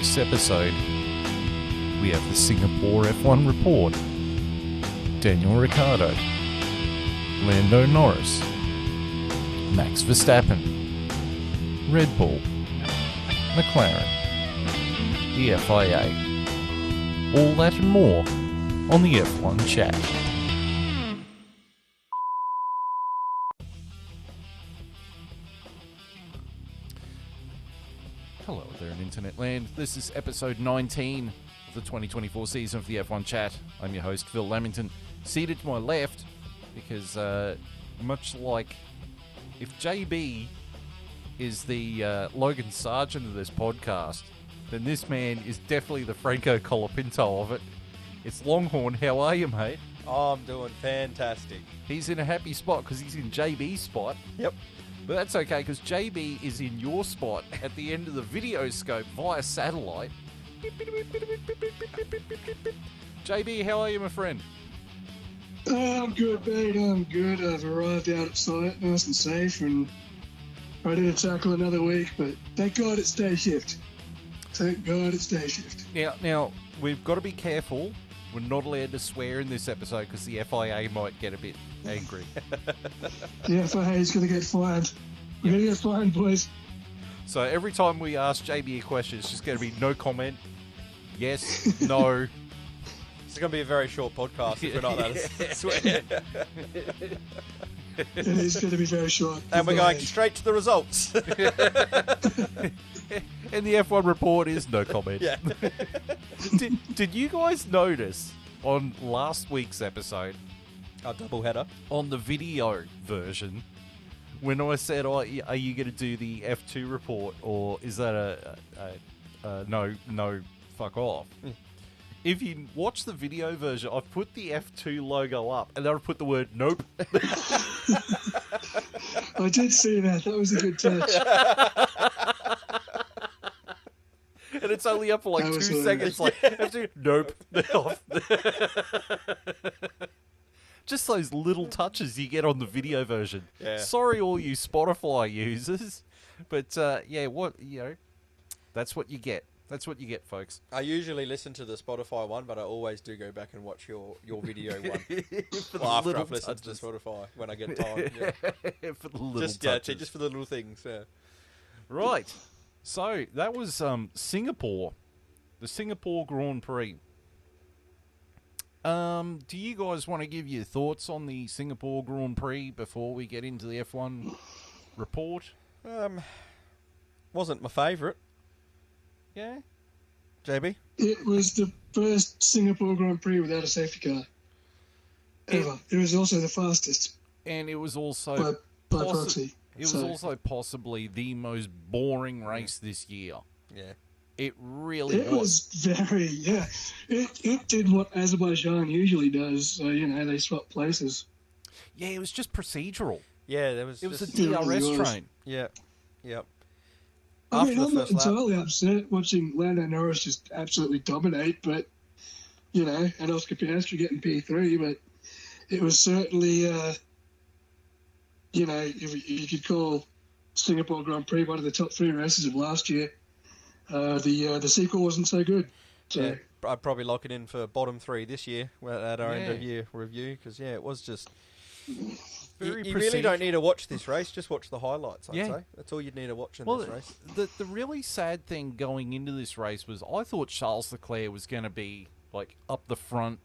this episode, we have the Singapore F1 report, Daniel Ricciardo, Lando Norris, Max Verstappen, Red Bull, McLaren, the FIA. All that and more on the F1 chat. Hello there in Internet Land. This is episode 19 of the 2024 season of the F1 chat. I'm your host, Phil Lamington. Seated to my left, because much like if JB is the Logan Sargent of this podcast, then this man is definitely the Franco Colapinto of it. It's Longhorn. How are you, mate? Oh, I'm doing fantastic. He's in a happy spot because he's in JB's spot. Yep. But that's okay, because JB is in your spot at the end of the video scope via satellite. JB, how are you, my friend? I'm good, mate. I'm good. I've arrived out at site, nice and safe, and ready to tackle another week. But thank God it's day shift. Thank God it's day shift. Now we've got to be careful. We're not allowed to swear in this episode because the FIA might get a bit angry. The FIA is going to get fined. We're going to get fined, boys. So every time we ask JB a question, it's just going to be no comment, yes, no. It's going to be a very short podcast if we're not allowed to swear. It is going to be very short. And we're going straight to the results. And the F1 report is no comment. Yeah. Did you guys notice on last week's episode, Our double header. on the video version, when I said, "Oh, are you going to do the F2 report, or is that a no, fuck off"? If you watch the video version, I've put the F2 logo up, and then I've put the word "nope." I did see that. That was a good touch. And it's only up for like 2 seconds. Like, F2, nope. Off. Just those little touches you get on the video version. Yeah. Sorry, all you Spotify users, but that's what you get. That's what you get, folks. I usually listen to the Spotify one, but I always do go back and watch your video one. After I've listened to Spotify, when I get time. Yeah. For the little touches. Just for the little things. Yeah. Right. So, that was Singapore. The Singapore Grand Prix. Do you guys want to give your thoughts on the Singapore Grand Prix before we get into the F1 report? Wasn't my favourite. Yeah? JB? It was the first Singapore Grand Prix without a safety car. Ever. It was also the fastest. And it was also... By proxy. It was also possibly the most boring race this year. Yeah. It really It was very, yeah. It did what Azerbaijan usually does. So, they swap places. Yeah, it was just procedural. Yeah, It was a It DRS really was. train. Yeah. Yep. I mean, After I'm the not first lap. entirely upset watching Lando Norris just absolutely dominate, but, and Oscar Piastri getting P3, but it was certainly, if you could call Singapore Grand Prix one of the top 3 races of last year, the sequel wasn't so good. So. Yeah, I'd probably lock it in for bottom 3 this year at our end of year review, because, it was just... You really don't need to watch this race, just watch the highlights, I'd say. That's all you'd need to watch in this race. The really sad thing going into this race was I thought Charles Leclerc was going to be like up the front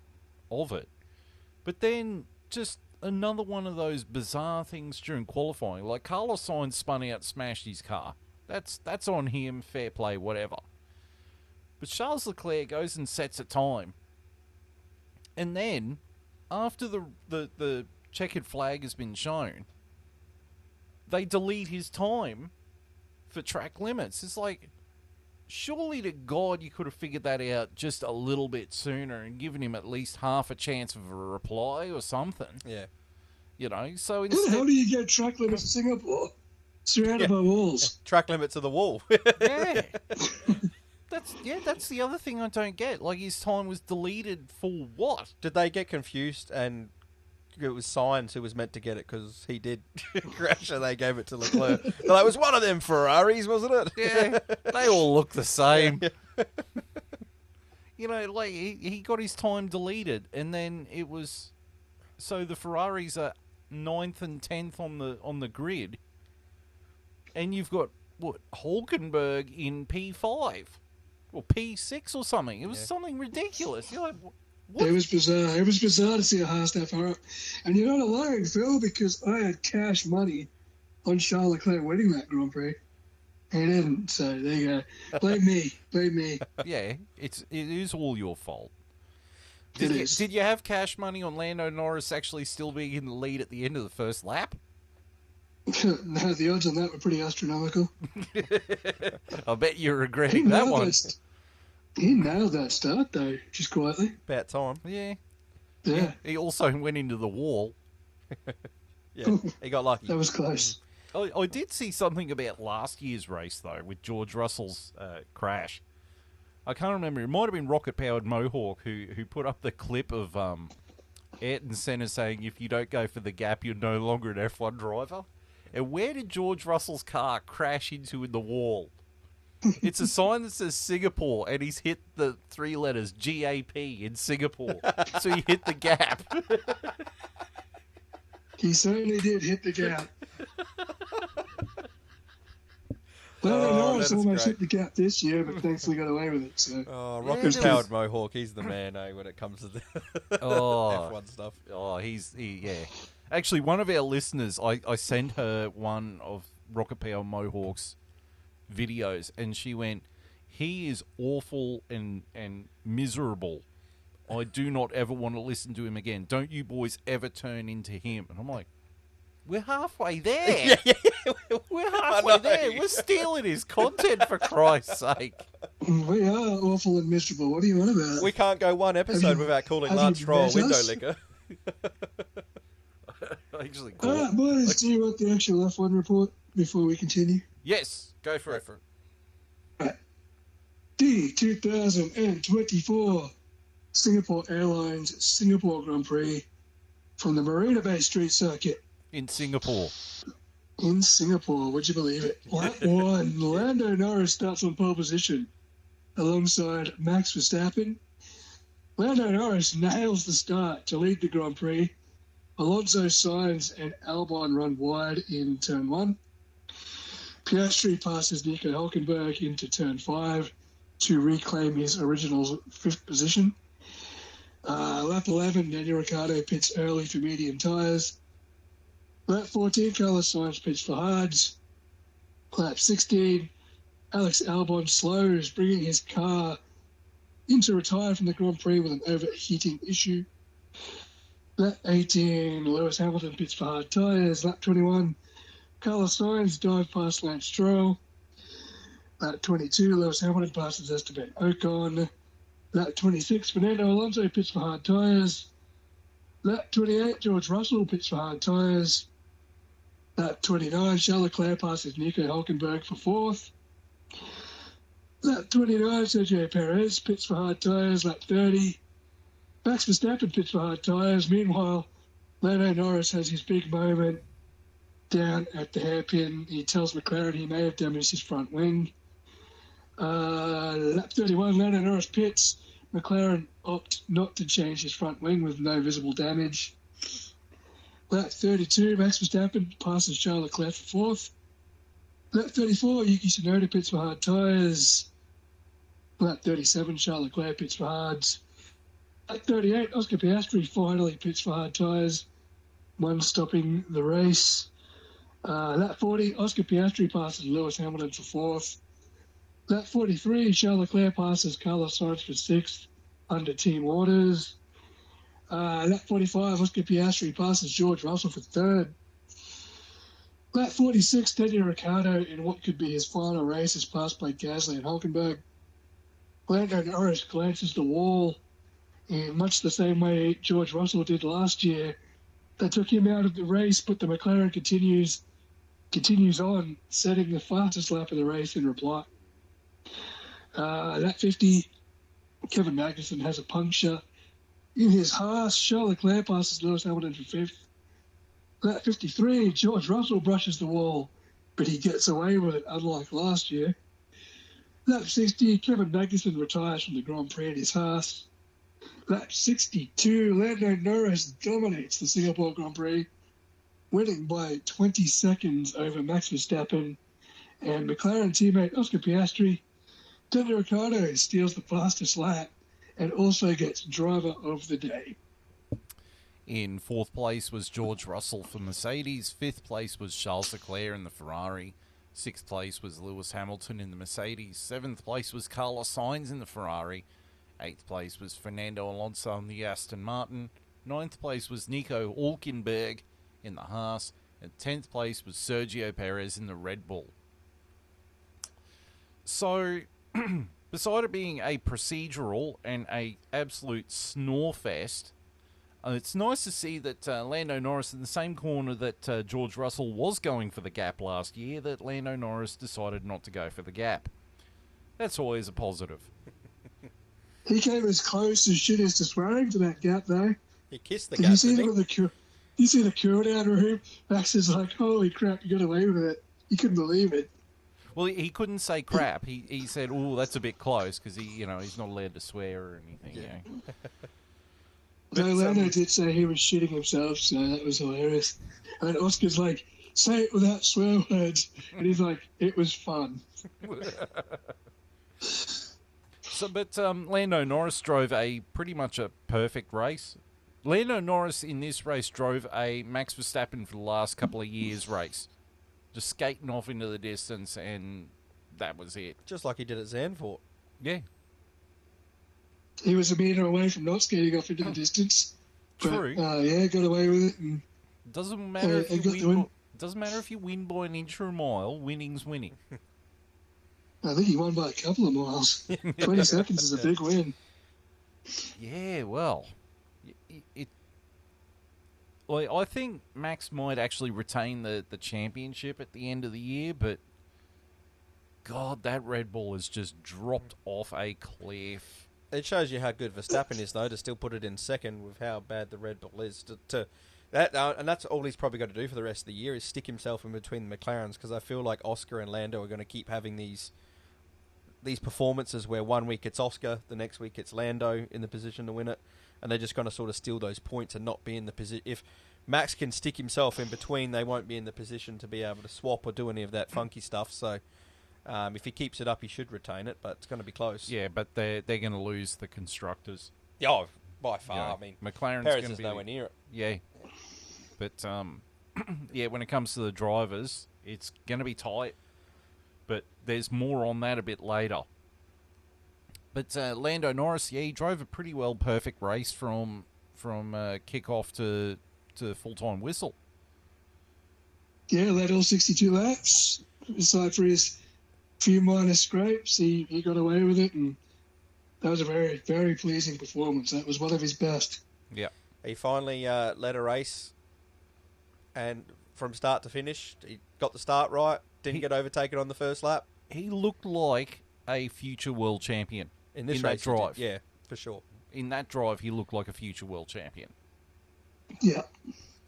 of it. But then just another one of those bizarre things during qualifying. Like Carlos Sainz spun out, smashed his car. That's on him, fair play, whatever. But Charles Leclerc goes and sets a time. And then, after the checkered flag has been shown, they delete his time for track limits. It's like, surely to God you could have figured that out just a little bit sooner and given him at least half a chance of a reply or something. Yeah. So How the hell do you get track limits in Singapore? Surrounded by walls. Track limits of the wall. Yeah. That's the other thing I don't get. Like, his time was deleted for what? Did they get confused and it was Sainz who was meant to get it because he did crash and they gave it to Leclerc. But it was one of them Ferraris, wasn't it? Yeah, they all look the same. You know, like he got his time deleted, and then it was so the Ferraris are 9th and 10th on the grid, and you've got what Hulkenberg in P5 or P6 or something. It was something ridiculous. You're like, what? It was bizarre. It was bizarre to see a Haas that far up. And you're not alone, Phil, because I had cash money on Charles Leclerc winning that Grand Prix. He didn't, so there you go. Blame me. Blame me. Yeah, it is all your fault. Did you have cash money on Lando Norris actually still being in the lead at the end of the first lap? No, the odds on that were pretty astronomical. I bet you're regretting that one. He nailed that start, though, just quietly. About time. Yeah. He also went into the wall. Yeah, he got lucky. That was close. I did see something about last year's race, though, with George Russell's crash. I can't remember. It might have been rocket-powered Mohawk who put up the clip of Ayrton Senna saying, if you don't go for the gap, you're no longer an F1 driver. And where did George Russell's car crash into in the wall? It's a sign that says Singapore, and he's hit the 3 letters GAP in Singapore. So he hit the gap. He certainly did hit the gap. Lando Norris almost hit the gap this year, but thankfully got away with it. So. Rocket-powered Mohawk, he's the man, when it comes to the F1 stuff. Oh, yeah. Actually, one of our listeners, I sent her one of rocket-powered Mohawk's videos, and she went, he is awful and miserable. I do not ever want to listen to him again. Don't you boys ever turn into him. And I'm like, we're halfway there. We're halfway there. We're stealing his content, for Christ's sake. We are awful and miserable. What are you on about? We can't go one episode without calling Lance Stroll a window licker. Actually, all right, boys, do you want the actual F1 report before we continue? Yes, go for it. Right. The 2024 Singapore Airlines Singapore Grand Prix from the Marina Bay Street Circuit. In Singapore. In Singapore, would you believe it? Lap 1, Lando Norris starts on pole position alongside Max Verstappen. Lando Norris nails the start to lead the Grand Prix. Alonso, Sainz and Albon run wide in Turn 1. Piastri passes Nico Hülkenberg into Turn 5 to reclaim his original 5th position. Lap 11, Daniel Ricciardo pits early for medium tyres. Lap 14, Carlos Sainz pits for hards. Lap 16, Alex Albon slows, bringing his car into retire from the Grand Prix with an overheating issue. Lap 18, Lewis Hamilton pits for hard tyres. Lap 21, Carlos Sainz dive past Lance Stroll. Lap 22, Lewis Hamilton passes Esteban Ocon. Lap 26, Fernando Alonso pits for hard tyres. Lap 28, George Russell pits for hard tyres. Lap 29, Charles Leclerc passes Nico Hülkenberg for 4th. Lap 29, Sergio Perez pits for hard tyres. Lap 30, Max Verstappen pits for hard tyres. Meanwhile, Lando Norris has his big moment down at the hairpin. He tells McLaren he may have damaged his front wing. Lap 31, Lando Norris pits. McLaren opt not to change his front wing with no visible damage. Lap 32, Max Verstappen passes Charles Leclerc for 4th. Lap 34, Yuki Tsunoda pits for hard tyres. Lap 37, Charles Leclerc pits for hards. Lap 38, Oscar Piastri finally pits for hard tyres, one stopping the race. Lap 40, Oscar Piastri passes Lewis Hamilton for 4th. Lap 43, Charles Leclerc passes Carlos Sainz for 6th under team orders. Lap 45, Oscar Piastri passes George Russell for 3rd. Lap 46, Daniel Ricciardo in what could be his final race is passed by Gasly and Hülkenberg. Lando Norris glances the wall in much the same way George Russell did last year. That took him out of the race, but the McLaren continues on, setting the fastest lap of the race in reply. Lap 50, Kevin Magnussen has a puncture In his Haas, Charles Leclerc passes Lewis Hamilton for 5th. Lap 53, George Russell brushes the wall, but he gets away with it, unlike last year. Lap 60, Kevin Magnussen retires from the Grand Prix in his Haas. Lap 62, Lando Norris dominates the Singapore Grand Prix, winning by 20 seconds over Max Verstappen. And McLaren teammate Oscar Piastri, Daniel Ricciardo steals the fastest lap and also gets driver of the day. In 4th place was George Russell for Mercedes. 5th place was Charles Leclerc in the Ferrari. 6th place was Lewis Hamilton in the Mercedes. 7th place was Carlos Sainz in the Ferrari. 8th place was Fernando Alonso in the Aston Martin. 9th place was Nico Hülkenberg in the Haas. And 10th place was Sergio Perez in the Red Bull. So, beside it being a procedural and a absolute snore fest, it's nice to see that Lando Norris in the same corner that George Russell was going for the gap last year, that Lando Norris decided not to go for the gap. That's always a positive. He came as close as shit as to swearing to that gap, though. He kissed the Did gap, you see didn't him in the you see the cool-down room? Max is like, holy crap, you got away with it. He couldn't believe it. Well, he couldn't say crap. He said, "Oh, that's a bit close," because he's not allowed to swear or anything. Yeah. So Lando did say he was shitting himself, so that was hilarious. And Oscar's like, say it without swear words. And he's like, it was fun. But Lando Norris drove pretty much a perfect race. Lando Norris in this race drove a Max Verstappen for the last couple of years race. Just skating off into the distance, and that was it. Just like he did at Zandvoort. Yeah. He was a metre away from not skating off into the distance. True. But, got away with it. And, doesn't matter if you win by an inch or a mile. Winning's winning. I think he won by a couple of miles. 20 seconds is a big win. Yeah, well, I think Max might actually retain the championship at the end of the year, but God, that Red Bull has just dropped off a cliff. It shows you how good Verstappen is, though, to still put it in second with how bad the Red Bull is. And that's all he's probably got to do for the rest of the year is stick himself in between the McLarens, because I feel like Oscar and Lando are going to keep having these performances where one week it's Oscar, the next week it's Lando in the position to win it, and they're just going to sort of steal those points and not be in the position. If Max can stick himself in between, they won't be in the position to be able to swap or do any of that funky stuff. So if he keeps it up, he should retain it, but it's going to be close. Yeah, but they're going to lose the constructors. Oh, by far. Yeah. I mean, McLaren's Perez going to is be nowhere near it. Yeah, but yeah, when it comes to the drivers, it's going to be tight. But there's more on that a bit later. But Lando Norris, yeah, he drove a pretty well perfect race from kickoff to full-time whistle. Yeah, led all 62 laps. Aside for his few minor scrapes, he got away with it, and that was a very, very pleasing performance. That was one of his best. Yeah. He finally led a race, and from start to finish, he got the start right, didn't get overtaken on the first lap. He looked like a future world champion in this race, that drive. Yeah, for sure. In that drive, he looked like a future world champion. Yeah.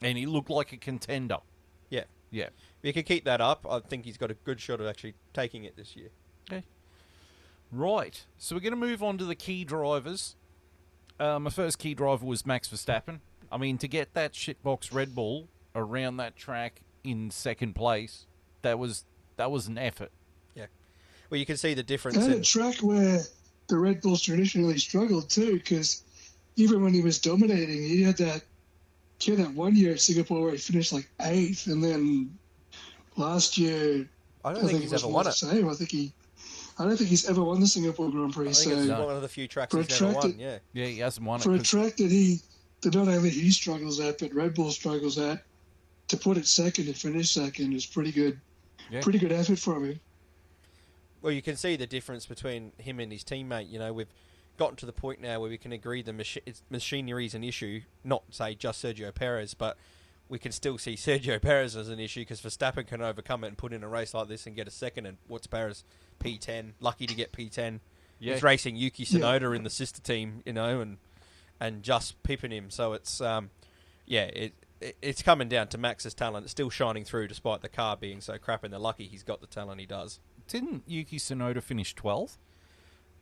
And he looked like a contender. Yeah. Yeah. If he can keep that up, I think he's got a good shot at actually taking it this year. Okay. Right. So we're going to move on to the key drivers. My first key driver was Max Verstappen. I mean, to get that shitbox Red Bull around that track in second place, that was an effort. Yeah. Well, you can see the difference. And a track where the Red Bulls traditionally struggled too, because even when he was dominating, he had that 1 year at Singapore where he finished like 8th, and then last year I don't think he's ever won it. I don't think he's ever won the Singapore Grand Prix. I think it's one of the few tracks he's never won. Yeah, he hasn't won it. For a track that not only he struggles at, but Red Bull struggles at, to put it second and finish second is pretty good. Yeah. Pretty good effort from him. Well, you can see the difference between him and his teammate. You know, we've gotten to the point now where we can agree the machinery is an issue, not, say, just Sergio Perez, but we can still see Sergio Perez as an issue because Verstappen can overcome it and put in a race like this and get a second. And what's Perez? P10. Lucky to get P10. Yeah. He's racing Yuki Tsunoda in the sister team, you know, and and just pipping him. So it's it's coming down to Max's talent. It's still shining through despite the car being so crap, and they're lucky he's got the talent he does. Didn't Yuki Tsunoda finish 12th?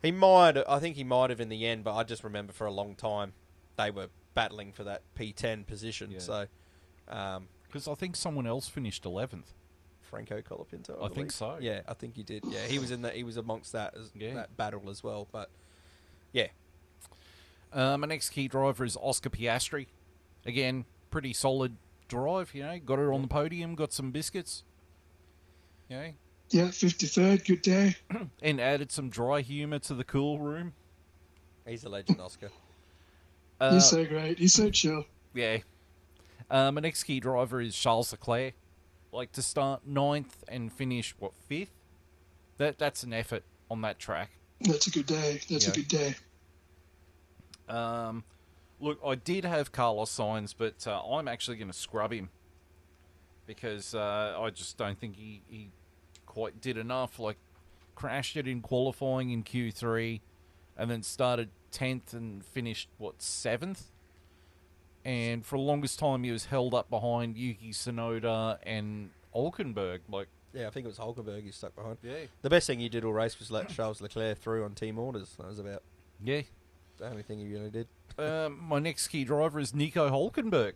I think he might have in the end, but I just remember for a long time they were battling for that P10 position. Yeah. So, Because I think someone else finished 11th. Franco Colapinto, I think so. Yeah, I think he did. Yeah, he was in that. He was amongst that that battle as well. But yeah, my next key driver is Oscar Piastri. Again, pretty solid drive. Got it on the podium. Got some biscuits. Yeah, 53rd, good day. And added some dry humour to the cool room. he's a legend, Oscar. He's so great. He's so chill. Yeah. My next key driver is Charles Leclerc. Like to start 9th and finish, 5th? That's an effort on that track. That's a good day. That's a good day. Look, I did have Carlos Sainz, but I'm actually going to scrub him. Because I just don't think he quite did enough. Like, crashed it in qualifying in Q3, and then started 10th and finished, 7th? And for the longest time, he was held up behind Yuki Tsunoda and Hulkenberg. Yeah, I think it was Hulkenberg he stuck behind. Yeah. The best thing he did all race was let Charles Leclerc through on team orders. That was about Yeah. the only thing he really did. My next key driver is Nico Hulkenberg.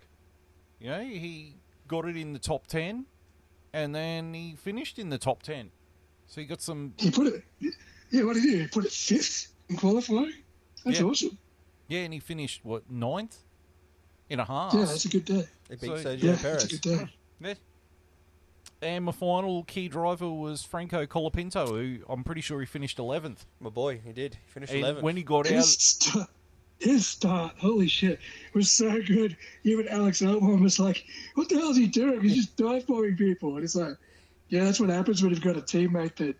He got it in the top 10, and then he finished in the top 10. So he got some... He put it... Yeah, what did he do? He put it 5th in qualifying? That's awesome. Yeah, and he finished, 9th? In a half. Yeah, that's a good day. He beat So- Sergio Perez. That's a good day. Yeah. And my final key driver was Franco Colapinto, who I'm pretty sure he finished 11th. My boy, he did. He finished And 11th. when he got His start, holy shit, was so good. Even Alex Albon was like, what the hell is he doing? He's just dive-bombing people. And it's like, yeah, that's what happens when you've got a teammate that,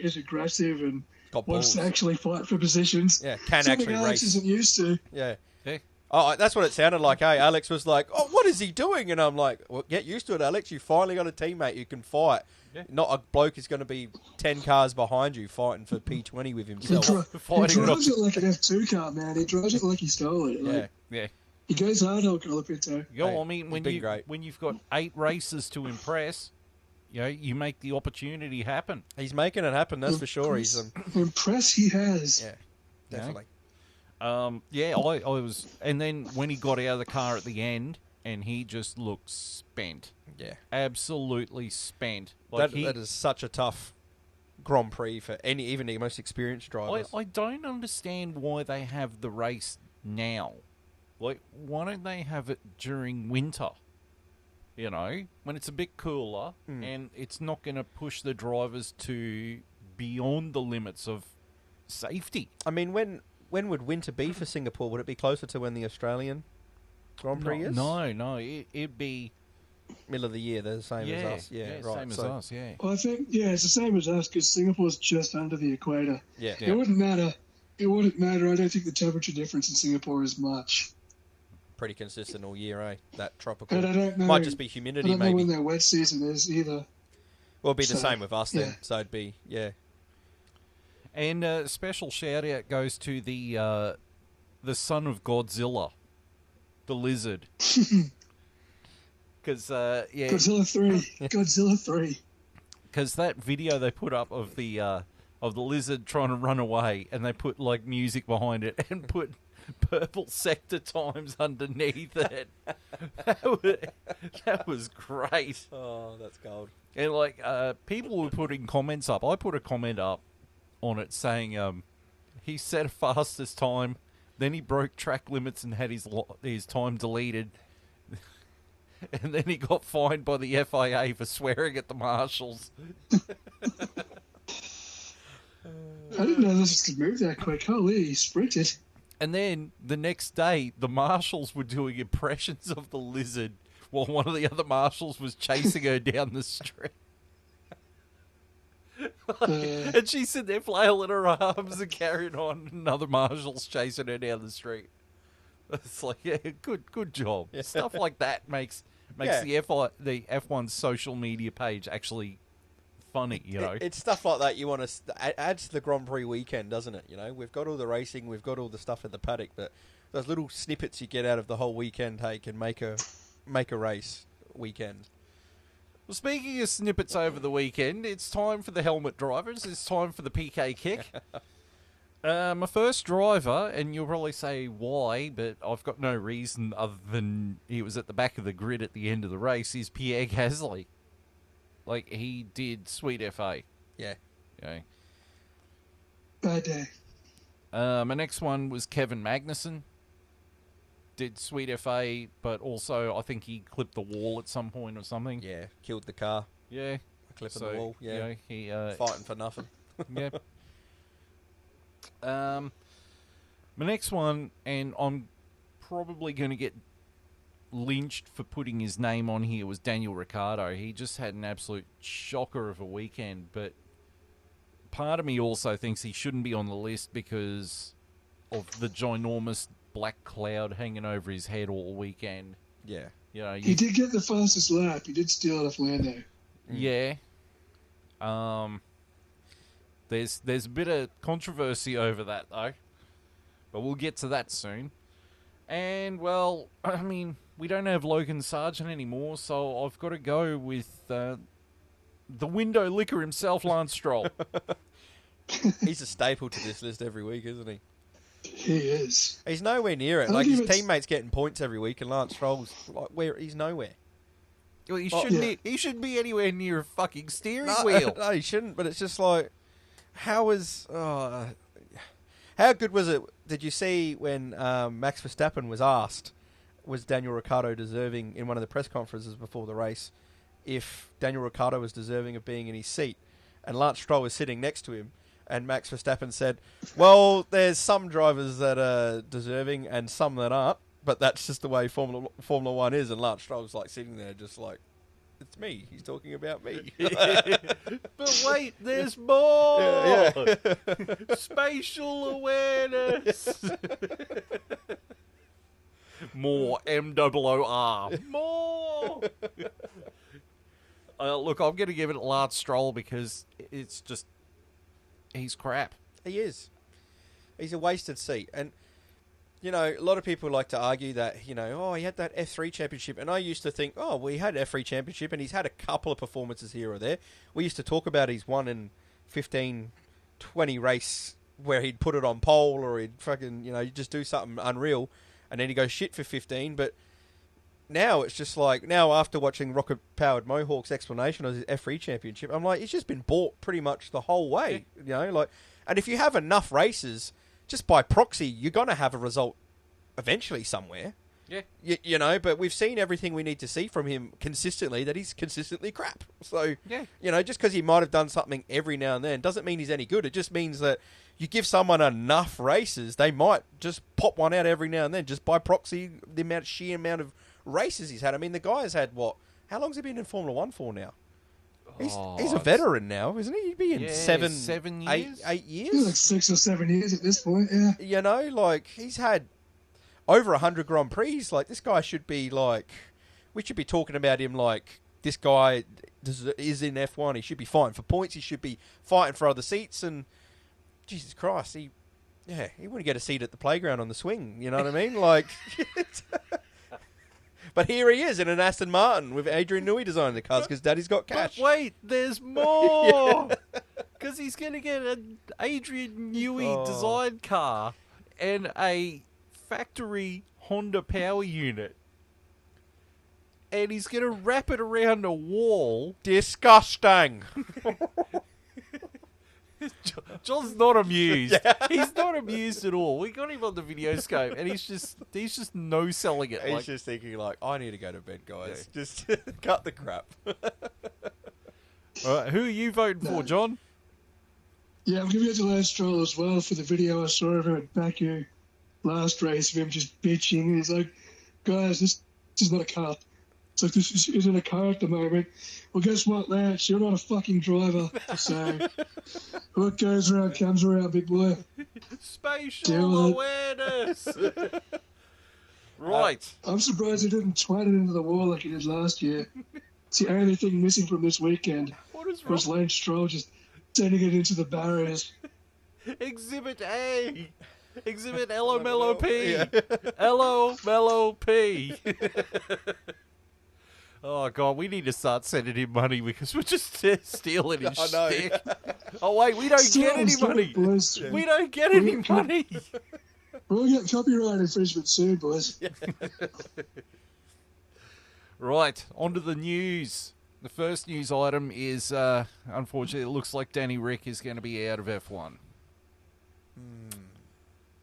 is aggressive and Got wants to balls. actually fight for positions. Yeah, can Something actually Alex race. isn't used to. Yeah. Yeah. Oh, that's what it sounded like, hey? Alex was like, oh, what is he doing? And I'm like, well, get used to it, Alex. You finally got a teammate you can fight. Yeah. Not a bloke who's going to be 10 cars behind you fighting for P20 with He, himself. he Fighting drives it like an F2 car, man. He drives it like he stole it. Yeah. Like, Yeah. he goes hard on Colapinto. I mean, he's been great. when you've got 8 races to impress, you make the opportunity happen. He's making it happen, that's for sure. He's Impress he has. yeah, definitely. I was... And then when he got out of the car at the end, and he just looked spent. Yeah. Absolutely spent. That is such a tough Grand Prix for even the most experienced drivers. I don't understand why they have the race now. Like, why don't they have it during winter? When it's a bit cooler and it's not going to push the drivers to beyond the limits of safety. I mean, when would winter be for Singapore? Would it be closer to when the Australian Grand Prix is? No, it'd be... Middle of the year, they're the same as us. Yeah, right. Same as us, yeah. Well, I think, it's the same as us because Singapore's just under the equator. Yeah. It wouldn't matter. I don't think the temperature difference in Singapore is much. Pretty consistent all year, eh? That tropical. And I don't know. Might just be I humidity, don't know maybe. when their wet season is either. Well, it'd be the So, same with us then. yeah. So it'd be, yeah. And a special shout out goes to the son of Godzilla, the lizard. Because Godzilla 3. Godzilla 3. Because that video they put up of the lizard trying to run away, and they put like music behind it and put purple sector times underneath it. That was great. Oh, that's gold. And like people were putting comments up. I put a comment up on it saying he set a fastest time, then he broke track limits and had his time deleted. And then he got fined by the FIA for swearing at the marshals. I didn't know this could move that quick. Holy, he sprinted. And then the next day, the marshals were doing impressions of the lizard while one of the other marshals was chasing her down the street. And she's sitting there flailing her arms and carrying on. Another marshal's chasing her down the street. It's like, yeah, good job. Yeah. Stuff like that makes Yeah. the F1 social media page actually funny, It's stuff like that you want to... It adds to the Grand Prix weekend, doesn't it? We've got all the racing, we've got all the stuff in the paddock, but those little snippets you get out of the whole weekend, hey, can make a race weekend. Well, speaking of snippets over the weekend, it's time for the helmet drivers. It's time for the PK kick. My first driver, and you'll probably say why, but I've got no reason other than he was at the back of the grid at the end of the race, is Pierre Gasly. Like, he did sweet FA. Yeah. Okay. Bad day. My next one was Kevin Magnussen. Did sweet FA, but also I think he clipped the wall at some point or something. Yeah, killed the car. Yeah. Clipping the wall, yeah. You know, he, fighting for nothing. Yeah. My next one, and I'm probably going to get lynched for putting his name on here, was Daniel Ricciardo. He just had an absolute shocker of a weekend, but part of me also thinks he shouldn't be on the list because of the ginormous black cloud hanging over his head all weekend. Yeah. You know, He did get the fastest lap. He did steal it off Lando. Yeah. There's a bit of controversy over that, though. But we'll get to that soon. And, well, I mean, we don't have Logan Sargent anymore, so I've got to go with the window licker himself, Lance Stroll. He's a staple to this list every week, isn't he? He is. He's nowhere near it. I Like, think his it's- teammates getting points every week, and Lance Stroll's like, he's nowhere. Well, he Oh, shouldn't. yeah. He shouldn't be anywhere near a fucking steering No, wheel. no, he shouldn't. But it's just like, how good was it? Did you see when Max Verstappen was asked, was Daniel Ricciardo deserving, in one of the press conferences before the race, if Daniel Ricciardo was deserving of being in his seat? And Lance Stroll was sitting next to him, and Max Verstappen said, well, there's some drivers that are deserving and some that aren't, but that's just the way Formula 1 is. And Lance Stroll's like sitting there just like, it's me. He's talking about me. But wait, there's more. Yeah. Spatial awareness. More MOOR. More. Look, I'm going to give it a Lance Stroll because it's just, he's crap. He is. He's a wasted seat. And, you know, a lot of people like to argue that, you know, oh, he had that F3 championship. And I used to think, oh, well, he had F3 championship and he's had a couple of performances here or there. We used to talk about he's won in 15, 20 race where he'd put it on pole or he'd fucking, you know, just do something unreal. And then he goes shit for 15. But now it's just like, now after watching Rocket Powered Mohawk's explanation of his F3 championship, I'm like, he's just been bought pretty much the whole way. You know, like, and if you have enough races, just by proxy, you're going to have a result eventually somewhere. Yeah. You know, but we've seen everything we need to see from him consistently, that he's consistently crap. So, Yeah. you know, just because he might have done something every now and then doesn't mean he's any good. It just means that you give someone enough races, they might just pop one out every now and then, just by proxy, the sheer amount of races he's had. I mean, the guy has had, what, how long's he been in Formula 1 for now? He's a veteran now, isn't he? He'd be in 7 years? 8 years? He's like 6 or 7 years at this point, yeah. You know, like, he's had over 100 Grand Prix. Like, this guy should be, like, we should be talking about him like, this guy is in F1. He should be fighting for points. He should be fighting for other seats. And, Jesus Christ, he wouldn't get a seat at the playground on the swing. You know what I mean? Like, but here he is in an Aston Martin with Adrian Newey designing the cars because Daddy's got cash. But wait, there's more. Because he's going to get an Adrian Newey designed car and a factory Honda power unit. And he's going to wrap it around a wall. Disgusting. John's not amused. He's not amused at all. We got him on the video scope, and he's just no selling it. He's just thinking like, I need to go to bed, guys. Yeah. Just cut the crap. All right, who are you voting for, John? Yeah, I'm giving it to Lance Stroll as well for the video I saw of him at Baku last race of him just bitching. And he's like, guys, this is not a car. It's like, this isn't a car at the moment. Well, guess what, Lance? You're not a fucking driver. So, what goes around comes around, big boy. Spatial awareness. Right. I'm surprised he didn't twat it into the wall like he did last year. It's the only thing missing from this weekend. What is was Lance Stroll just sending it into the barriers. Exhibit A. Exhibit LMLOP. Yeah. LMLOP. Oh, God, we need to start sending him money because we're just stealing his I know. shtick. Oh, wait, we don't get any money. Boys. We don't get any money. We'll get copyright infringement soon, boys. Right, on to the news. The first news item is, unfortunately, it looks like Danny Rick is going to be out of F1.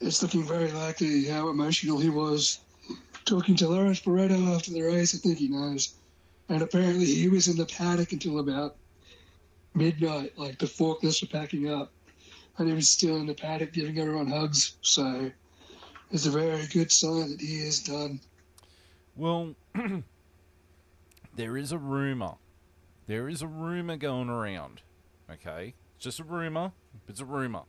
It's looking very likely how emotional he was. Talking to Lawrence Barretto after the race, I think he knows. And apparently he was in the paddock until about midnight, like the forklifts were packing up. And he was still in the paddock giving everyone hugs. So it's a very good sign that he is done. Well, there is a rumour. There is a rumour going around. Okay? It's just a rumour. It's a rumour.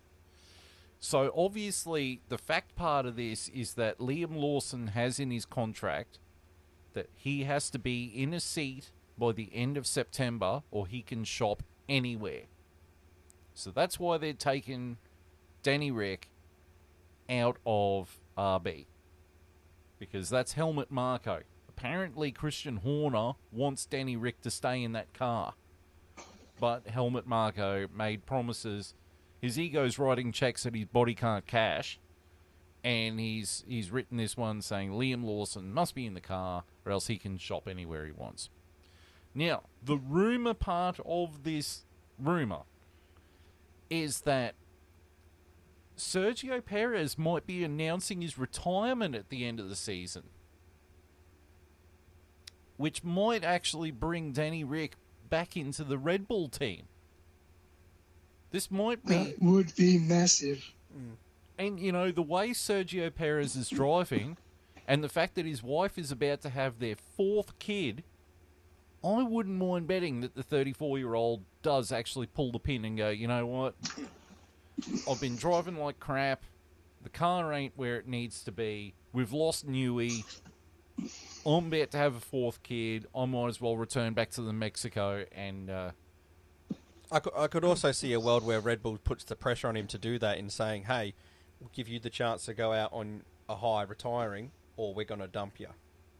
So, obviously, the fact part of this is that Liam Lawson has in his contract that he has to be in a seat by the end of September or he can shop anywhere. So that's why they're taking Danny Rick out of RB. Because that's Helmut Marko. Apparently, Christian Horner wants Danny Rick to stay in that car. But Helmut Marko made promises. His ego's writing checks that his body can't cash. And he's written this one saying Liam Lawson must be in the car or else he can shop anywhere he wants. Now, the rumour part of this rumour is that Sergio Perez might be announcing his retirement at the end of the season. Which might actually bring Danny Rick back into the Red Bull team. This might be... That would be massive. And, you know, the way Sergio Perez is driving and the fact that his wife is about to have their 4th kid, I wouldn't mind betting that the 34-year-old does actually pull the pin and go, you know what? I've been driving like crap. The car ain't where it needs to be. We've lost Newey. I'm about to have a 4th kid. I might as well return back to the Mexico and... I could also see a world where Red Bull puts the pressure on him to do that in saying, hey, we'll give you the chance to go out on a high retiring or we're going to dump you.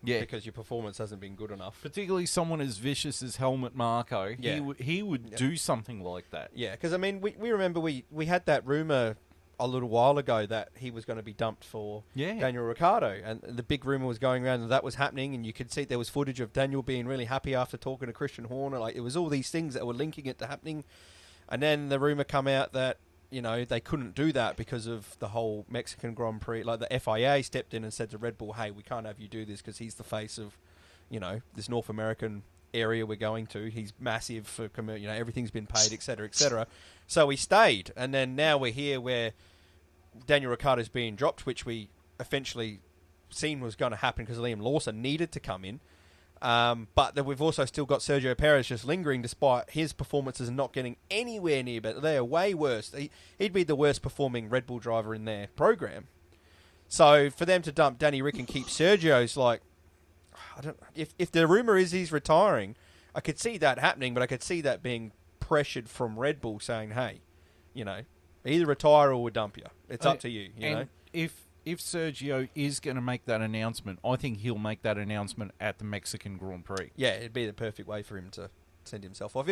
Yeah. Because your performance hasn't been good enough. Particularly someone as vicious as Helmut Marko. Yeah. He would do something like that. Yeah, because, I mean, we remember we had that rumour a little while ago that he was going to be dumped for Daniel Ricciardo. And the big rumour was going around that was happening, and you could see there was footage of Daniel being really happy after talking to Christian Horner. Like, it was all these things that were linking it to happening. And then the rumour come out that, you know, they couldn't do that because of the whole Mexican Grand Prix. Like, the FIA stepped in and said to Red Bull, hey, we can't have you do this because he's the face of, you know, this North American area we're going to. He's massive for, you know, everything's been paid, etc., etc. So he stayed. And then now we're here where Daniel Ricciardo's being dropped, which we eventually seen was going to happen because Liam Lawson needed to come in. But then we've also still got Sergio Perez just lingering despite his performances not getting anywhere near, but they are way worse. He'd be the worst performing Red Bull driver in their program. So for them to dump Danny Rick and keep Sergio's like, I don't. If the rumor is he's retiring, I could see that happening, but I could see that being pressured from Red Bull saying, hey, you know, either retire or we'll dump you. It's up to you. You know, if Sergio is going to make that announcement, I think he'll make that announcement at the Mexican Grand Prix. Yeah, it'd be the perfect way for him to send himself off.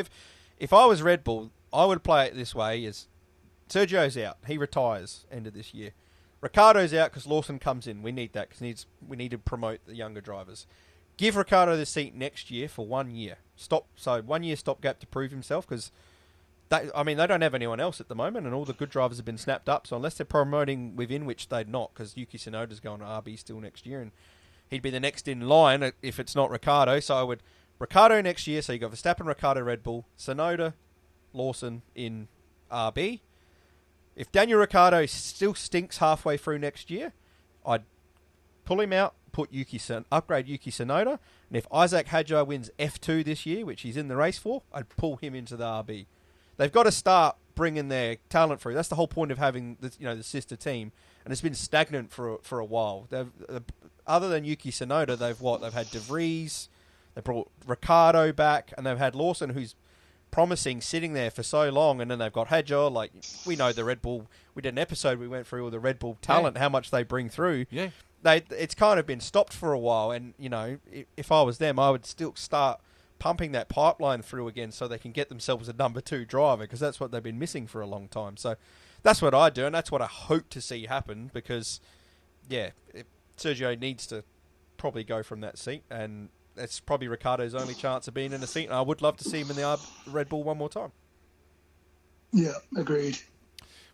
If I was Red Bull, I would play it this way: is Sergio's out, he retires end of this year. Ricciardo's out because Lawson comes in. We need that because we need to promote the younger drivers. Give Ricciardo the seat next year for 1 year. 1 year stopgap to prove himself because. They don't have anyone else at the moment, and all the good drivers have been snapped up. So unless they're promoting within, which they'd not, because Yuki Tsunoda's going to RB still next year, and he'd be the next in line if it's not Ricciardo. So I would Ricciardo next year. So you got Verstappen, Ricciardo, Red Bull, Tsunoda, Lawson in RB. If Daniel Ricciardo still stinks halfway through next year, I'd pull him out, upgrade Yuki Tsunoda, and if Isaac Hadjar wins F2 this year, which he's in the race for, I'd pull him into the RB. They've got to start bringing their talent through. That's the whole point of having the sister team, and it's been stagnant for a while. Other than Yuki Tsunoda, they've had De Vries, they brought Ricciardo back, and they've had Lawson, who's promising sitting there for so long, and then they've got Hadjar. Like, we know the Red Bull. We did an episode. We went through all the Red Bull talent, how much they bring through. Yeah. It's kind of been stopped for a while, and if I was them, I would still start pumping that pipeline through again so they can get themselves a number 2 driver, because that's what they've been missing for a long time. So that's what I do, and that's what I hope to see happen, because Sergio needs to probably go from that seat, and it's probably Ricciardo's only chance of being in a seat, and I would love to see him in the Red Bull one more time. Yeah, agreed.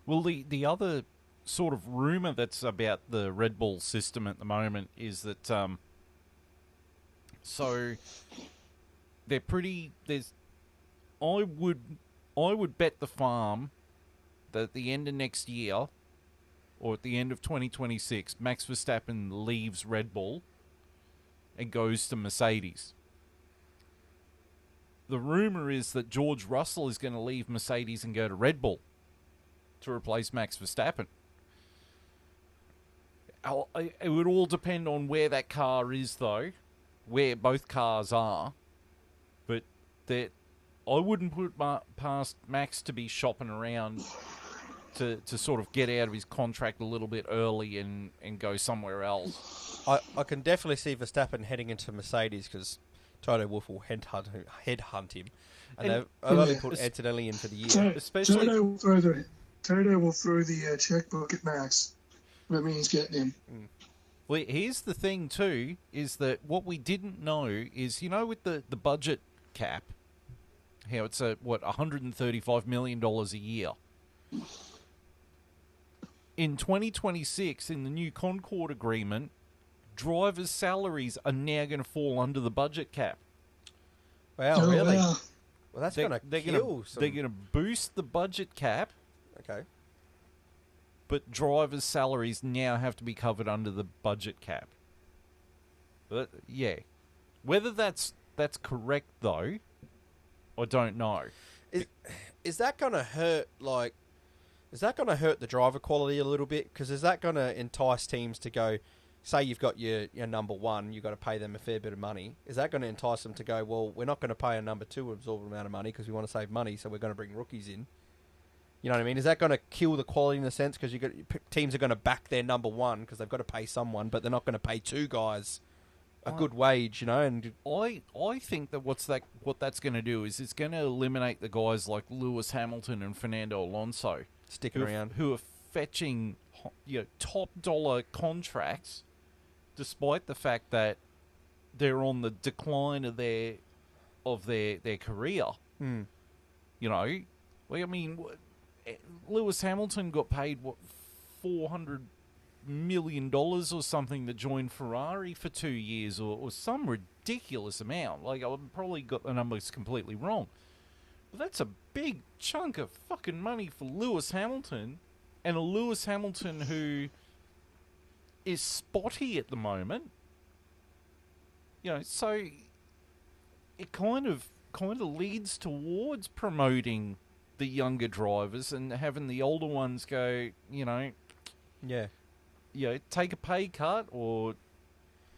Well, the other sort of rumour that's about the Red Bull system at the moment is that so they're pretty. I would bet the farm that at the end of next year, or at the end of 2026, Max Verstappen leaves Red Bull and goes to Mercedes. The rumour is that George Russell is going to leave Mercedes and go to Red Bull to replace Max Verstappen. It would all depend on where that car is, though, where both cars are. But I wouldn't put past Max to be shopping around to sort of get out of his contract a little bit early and go somewhere else. I can definitely see Verstappen heading into Mercedes, because Toto Wolff will headhunt him. And they've only put Antonelli in for the year. Especially Toto will throw the checkbook at Max. That means getting him. Well, here's the thing too, is that what we didn't know is, with the budget cap, how it's $135 million a year. In 2026, in the new Concord agreement, drivers' salaries are now going to fall under the budget cap. Wow, really? Wow. Well, that's going to kill some... They're going to boost the budget cap. Okay. But drivers' salaries now have to be covered under the budget cap. But, yeah. Whether that's correct, though, I don't know. Is that going to hurt, is that going to hurt the driver quality a little bit? Because is that going to entice teams to go, say you've got your number 1, you've got to pay them a fair bit of money. Is that going to entice them to go, well, we're not going to pay a number 2 an absorbent amount of money because we want to save money, so we're going to bring rookies in? You know what I mean? Is that going to kill the quality in a sense? Because teams are going to back their number 1 because they've got to pay someone, but they're not going to pay 2 guys a good wage, And I think that what that's going to do is it's going to eliminate the guys like Lewis Hamilton and Fernando Alonso sticking around, who are fetching top dollar contracts, despite the fact that they're on the decline of their career. Lewis Hamilton got paid $400 million or something to join Ferrari for 2 years, or some ridiculous amount. I probably got the numbers completely wrong, but that's a big chunk of fucking money for Lewis Hamilton, and a Lewis Hamilton who is spotty at the moment. So it kind of leads towards promoting the younger drivers and having the older ones go, take a pay cut or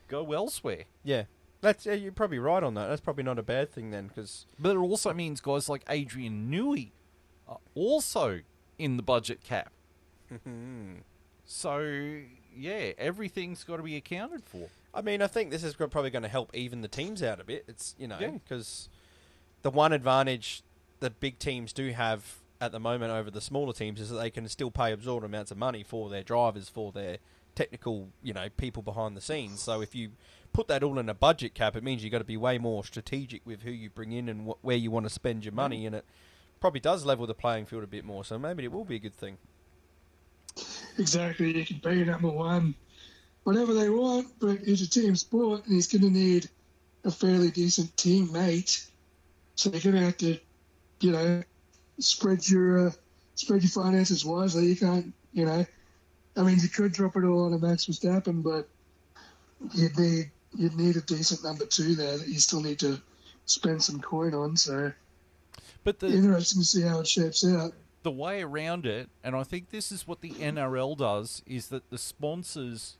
go elsewhere. Yeah. You're probably right on that. That's probably not a bad thing then, But it also means guys like Adrian Newey are also in the budget cap. So, yeah, everything's got to be accounted for. I mean, I think this is probably going to help even the teams out a bit. It's, because the one advantage that big teams do have at the moment over the smaller teams is that they can still pay absorbent amounts of money for their drivers, for their technical, people behind the scenes. So if you put that all in a budget cap, it means you've got to be way more strategic with who you bring in and where you want to spend your money, and it probably does level the playing field a bit more, so maybe it will be a good thing. Exactly. You can pay number 1 whatever they want, but it's a team sport, and he's going to need a fairly decent teammate. So you're going to have to, spread your finances wisely. You can't, you could drop it all on a Max Verstappen, but you'd need a decent number 2 there that you still need to spend some coin on. So, but interesting to see how it shapes out. The way around it, and I think this is what the NRL does, is that the sponsors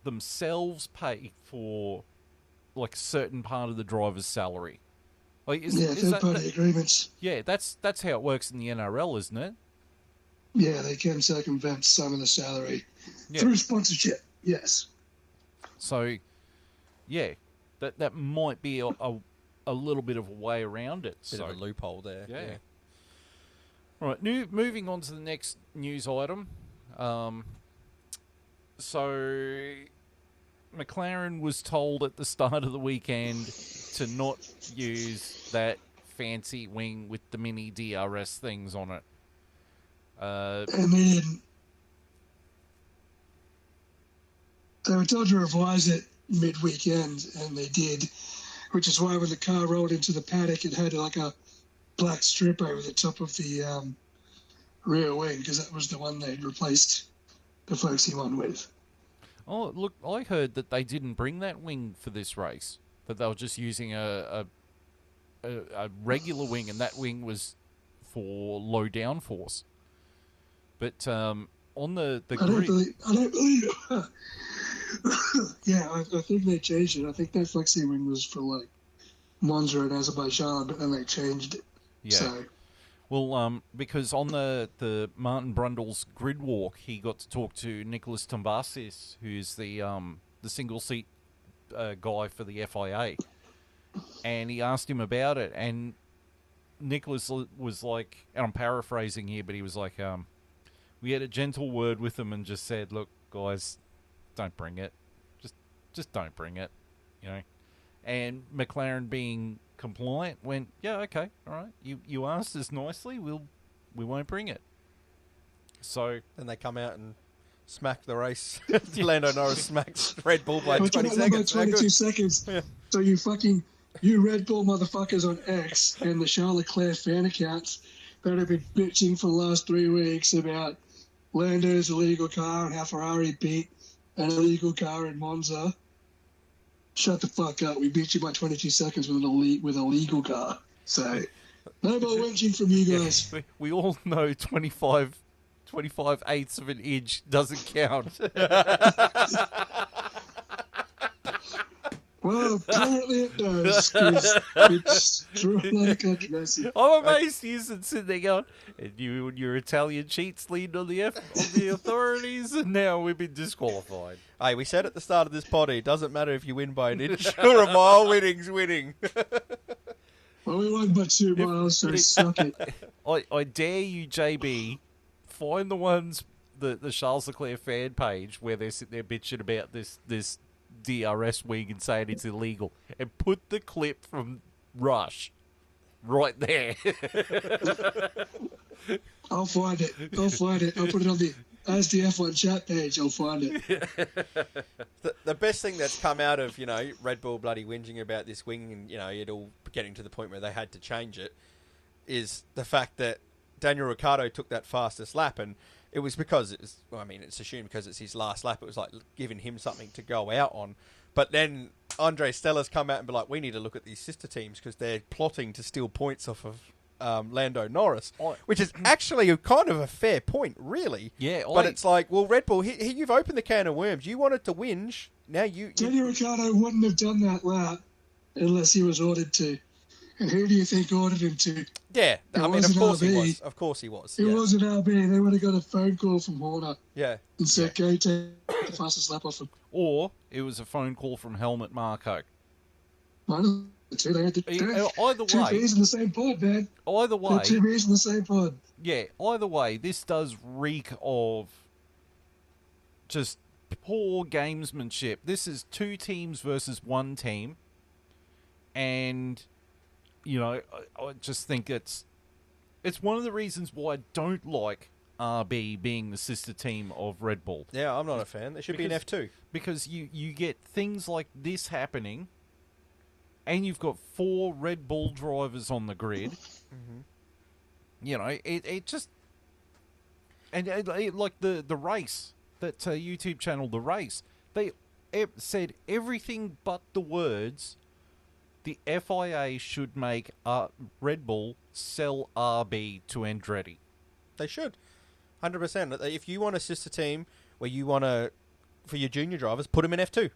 themselves pay for a certain part of the driver's salary. Like, Yeah, third-party agreements. Yeah, that's how it works in the NRL, isn't it? Yeah, they can circumvent some of the salary Yeah. through sponsorship. Yes. So, yeah, that might be a little bit of a way around it. Bit so, of a loophole there. yeah. All right, moving on to the next news item. So, McLaren was told at the start of the weekend to not use that fancy wing with the mini DRS things on it. And then they were told to revise it mid-weekend, and they did, which is why when the car rolled into the paddock, it had like a black strip over the top of the rear wing, because that was the one they'd replaced the Folksy one with. Oh, look, I heard that they didn't bring that wing for this race, that they were just using a regular wing, and that wing was for low downforce. But on the I grid... don't believe it. Yeah, I think they changed it. I think that Flexi wing was for like Monza and Azerbaijan, but then they changed it. Yeah. So. Well, because on the Martin Brundle's grid walk, he got to talk to Nicholas Tombasis, who's the single seat guy for the FIA, and he asked him about it, and Nicholas was like, and I'm paraphrasing here, but he was like, we had a gentle word with him and just said, look, guys, don't bring it, just don't bring it, you know. And McLaren, being compliant, went, yeah, okay, all right. You asked us nicely, we won't bring it. So then they come out and smack the race. Lando Norris smacks Red Bull by 20 By seconds. 22 seconds. Yeah. So you Red Bull motherfuckers on X and the Charles Leclerc fan accounts that have been bitching for the last 3 weeks about Lando's illegal car and how Ferrari beat an illegal car in Monza. Shut the fuck up. We beat you by 22 seconds with a legal car. So, no more whinging from you guys. we all know 25 eighths of an inch doesn't count. Well, apparently it does, because it's drawn a lot of controversy. I'm amazed you isn't sitting there going, and you and your Italian cheats leaned on the authorities, and now we've been disqualified. Hey, we said at the start of this potty, it doesn't matter if you win by an inch or a mile, winning's winning. Well, we won by 2 miles, so suck it. I dare you, JB, find the ones, the Charles Leclerc fan page, where they're sitting there bitching about this DRS wing and saying it's illegal, and put the clip from Rush right there. I'll find it. I'll put it on the F1 chat page. I'll find it. The best thing that's come out of, Red Bull bloody whinging about this wing and, it all getting to the point where they had to change it, is the fact that Daniel Ricciardo took that fastest lap, and it was because it's assumed because it's his last lap. It was like giving him something to go out on. But then Andre Stella's come out and be like, we need to look at these sister teams because they're plotting to steal points off of Lando Norris, which is actually a kind of a fair point, really. Yeah, but it's like, well, Red Bull, you've opened the can of worms. You wanted to whinge. Now Daniel Ricciardo wouldn't have done that lap unless he was ordered to. And who do you think ordered him to? Yeah, of course he was. Of course he was. It was an RB. They would have got a phone call from Horner. Yeah. And said, go take the fastest lap off him. Or it was a phone call from Helmut Marko. One of the two. They had either two way, bees in the same pod, man. Either way. They're 2 bees in the same pod. Yeah, either way, this does reek of just poor gamesmanship. This is 2 teams versus 1 team. And... I just think it's one of the reasons why I don't like RB being the sister team of Red Bull. Yeah, I'm not a fan. There should be an F2. Because you get things like this happening, and you've got 4 Red Bull drivers on the grid. Mm-hmm. It just... And like the race, that YouTube channel, The Race, they said everything but the words... The FIA should make Red Bull sell RB to Andretti. They should. 100%. If you want a sister team where you want to, for your junior drivers, put them in F2.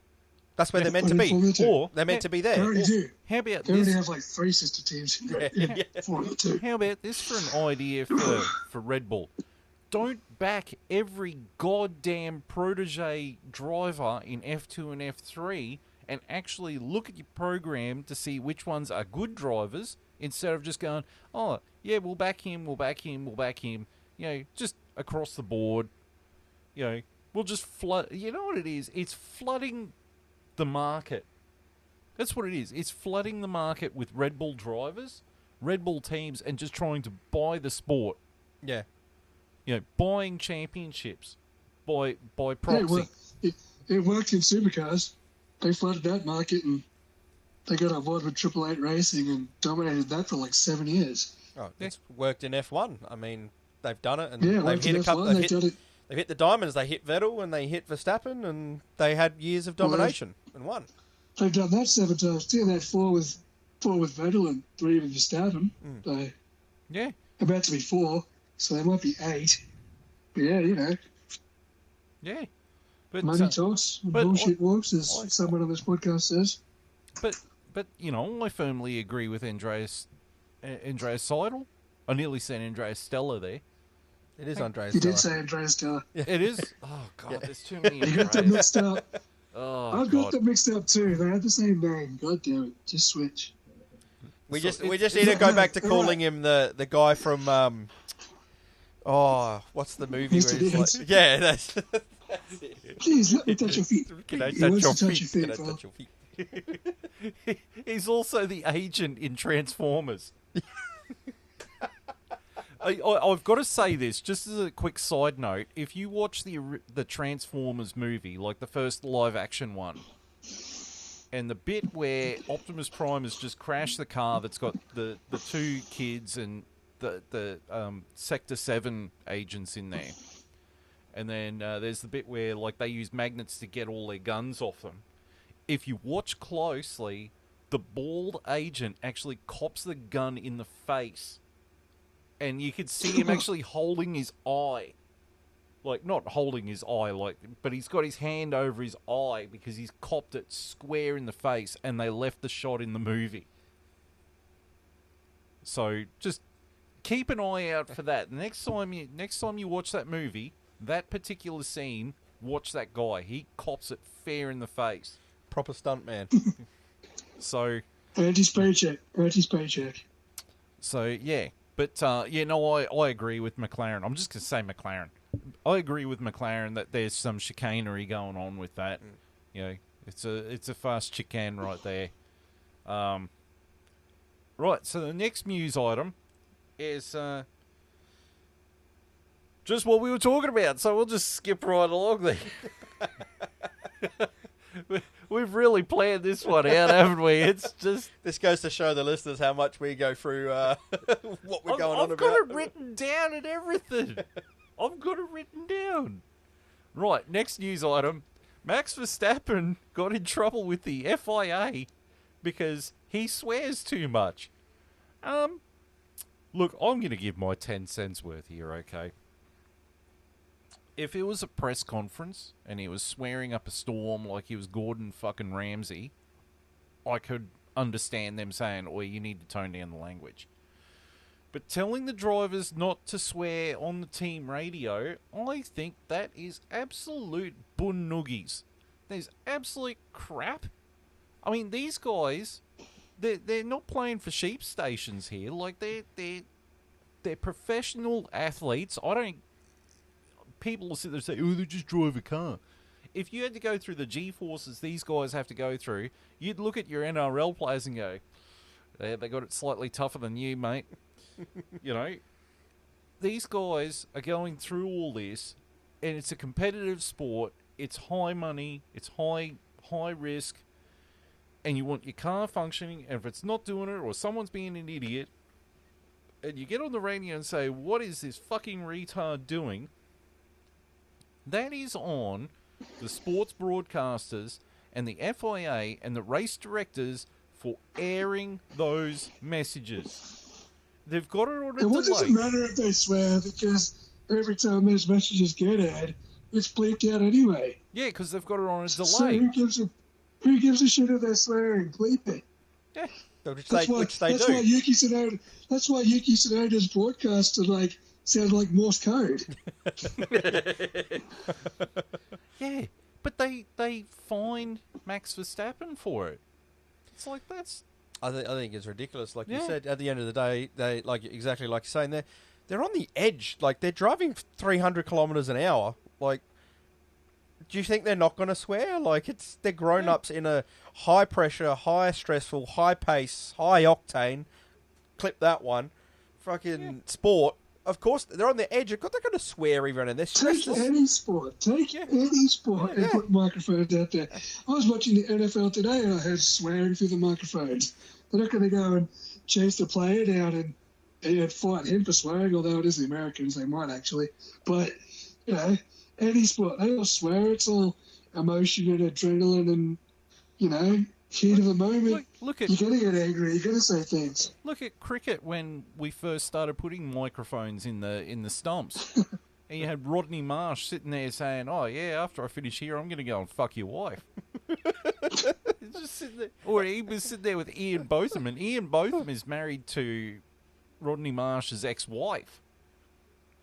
That's where they're meant to in be. Formula 2. Or they're meant to be They there. already do. How about They already this? have like 3 sister teams in Formula 2. How about this for an idea for Red Bull? Don't back every goddamn protege driver in F2 and F3 and actually look at your program to see which ones are good drivers instead of just going, oh, yeah, we'll back him. You know, just across the board. You know, we'll just flood. You know what it is? It's flooding the market. That's what it is. It's flooding the market with Red Bull drivers, Red Bull teams, and just trying to buy the sport. Yeah. You know, buying championships by proxy. It worked in supercars. They flooded that market and they got on board with Triple Eight Racing and dominated that for like 7 years. Oh, it's worked in F1. I mean, they've done it, and Yeah, they've hit a couple. They've done it. They've hit the diamonds. They hit Vettel and they hit Verstappen, and they had years of domination and won. They've done that 7 times too. They had 4 with Vettel and 3 with Verstappen. So Yeah. about to be 4, so they might be 8. But yeah, you know, Yeah. But, money talks, and bullshit walks, as someone on this podcast says. But you know, I firmly agree with Andreas Seidel. I nearly said Andreas Stella there. It is Andreas. You did say Andreas Stella. It is. Oh God, there's too many. You got them Andreas. mixed up. Oh I've God. got them mixed up too. They have the same name. God damn it. Just switch. We just need to go back to calling him the guy from what's the movie Mr. where he's Deeds. like, yeah, that's it. Please let me touch your feet. Can I He touch wants your to touch feet? your Can I feet, touch Phil. your feet? He's also the agent in Transformers. I've got to say this, just as a quick side note. If you watch the Transformers movie, like the first live-action one, and the bit where Optimus Prime has just crashed the car that's got the 2 kids and the Sector 7 agents in there, and then there's the bit where like they use magnets to get all their guns off them. If you watch closely, the bald agent actually cops the gun in the face. And you could see him actually holding his eye. Like, not holding his eye, like, but he's got his hand over his eye because he's copped it square in the face, and they left the shot in the movie. So, just keep an eye out for that. Next time you watch that movie, that particular scene, watch that guy. He cops it fair in the face. Proper stunt man. So... Anti-spray check. So, yeah. But, I agree with McLaren. I'm just going to say McLaren. I agree with McLaren that there's some chicanery going on with that. You know, it's a fast chicane right there. Right, so the next news item is just what we were talking about. So we'll just skip right along there. We've really planned this one out, haven't we? It's just... This goes to show the listeners how much we go through what we're going on about. I've got it written down and everything. I've got it written down. Right, next news item. Max Verstappen got in trouble with the FIA because he swears too much. Look, I'm going to give my 10 cents worth here, okay? If it was a press conference and he was swearing up a storm like he was Gordon fucking Ramsay, I could understand them saying, "Oh, you need to tone down the language." But telling the drivers not to swear on the team radio, I think that is absolute bunnoogies. There's absolute crap. I mean, these guys, they're not playing for sheep stations here. Like, they're professional athletes. People will sit there and say, "Oh, they just drive a car." If you had to go through the G-forces these guys have to go through, you'd look at your NRL players and go, they got it slightly tougher than you, mate. You know, these guys are going through all this, and it's a competitive sport. It's high money. It's high risk. And you want your car functioning, and if it's not doing it, or someone's being an idiot, and you get on the radio and say, "What is this fucking retard doing?" That is on the sports broadcasters and the FIA and the race directors for airing those messages. They've got it on a And what does it delay. matter if they swear? Because every time those messages get aired, it's bleeped out anyway. Yeah, because they've got it on a So delay. Who gives a shit if they're swearing? Bleep it. Yeah, which That's they why, which they that's do. Why Yuki Tsunoda, that's why Yuki Tsunoda's broadcasts sound like Morse code. Yeah, but they fined Max Verstappen for it. It's like that's. I think it's ridiculous. Like Yeah. you said, at the end of the day, they exactly like you're saying. They're on the edge. Like they're driving 300 kilometers an hour. Like, do you think they're not going to swear? Like they're grown ups in a high pressure, high stressful, high pace, high octane. Clip that one. Fucking sport. Of course, they're on the edge. Of course, they're going to swear even, and they're Take stressed. any sport. Take any sport and put microphones out there. I was watching the NFL today and I heard swearing through the microphones. They're not going to go and chase the player down and fight him for swearing, although it is the Americans. They might actually. But, any sport, they all swear. It's all emotion and adrenaline and, heat of the moment. Look at You're going to get angry. You're going to say things. Look at cricket when we first started putting microphones in the stumps. And you had Rodney Marsh sitting there saying, "Oh yeah, after I finish here, I'm going to go and fuck your wife." He's just sitting there. Or he was sitting there with Ian Botham, and Ian Botham is married to Rodney Marsh's ex-wife.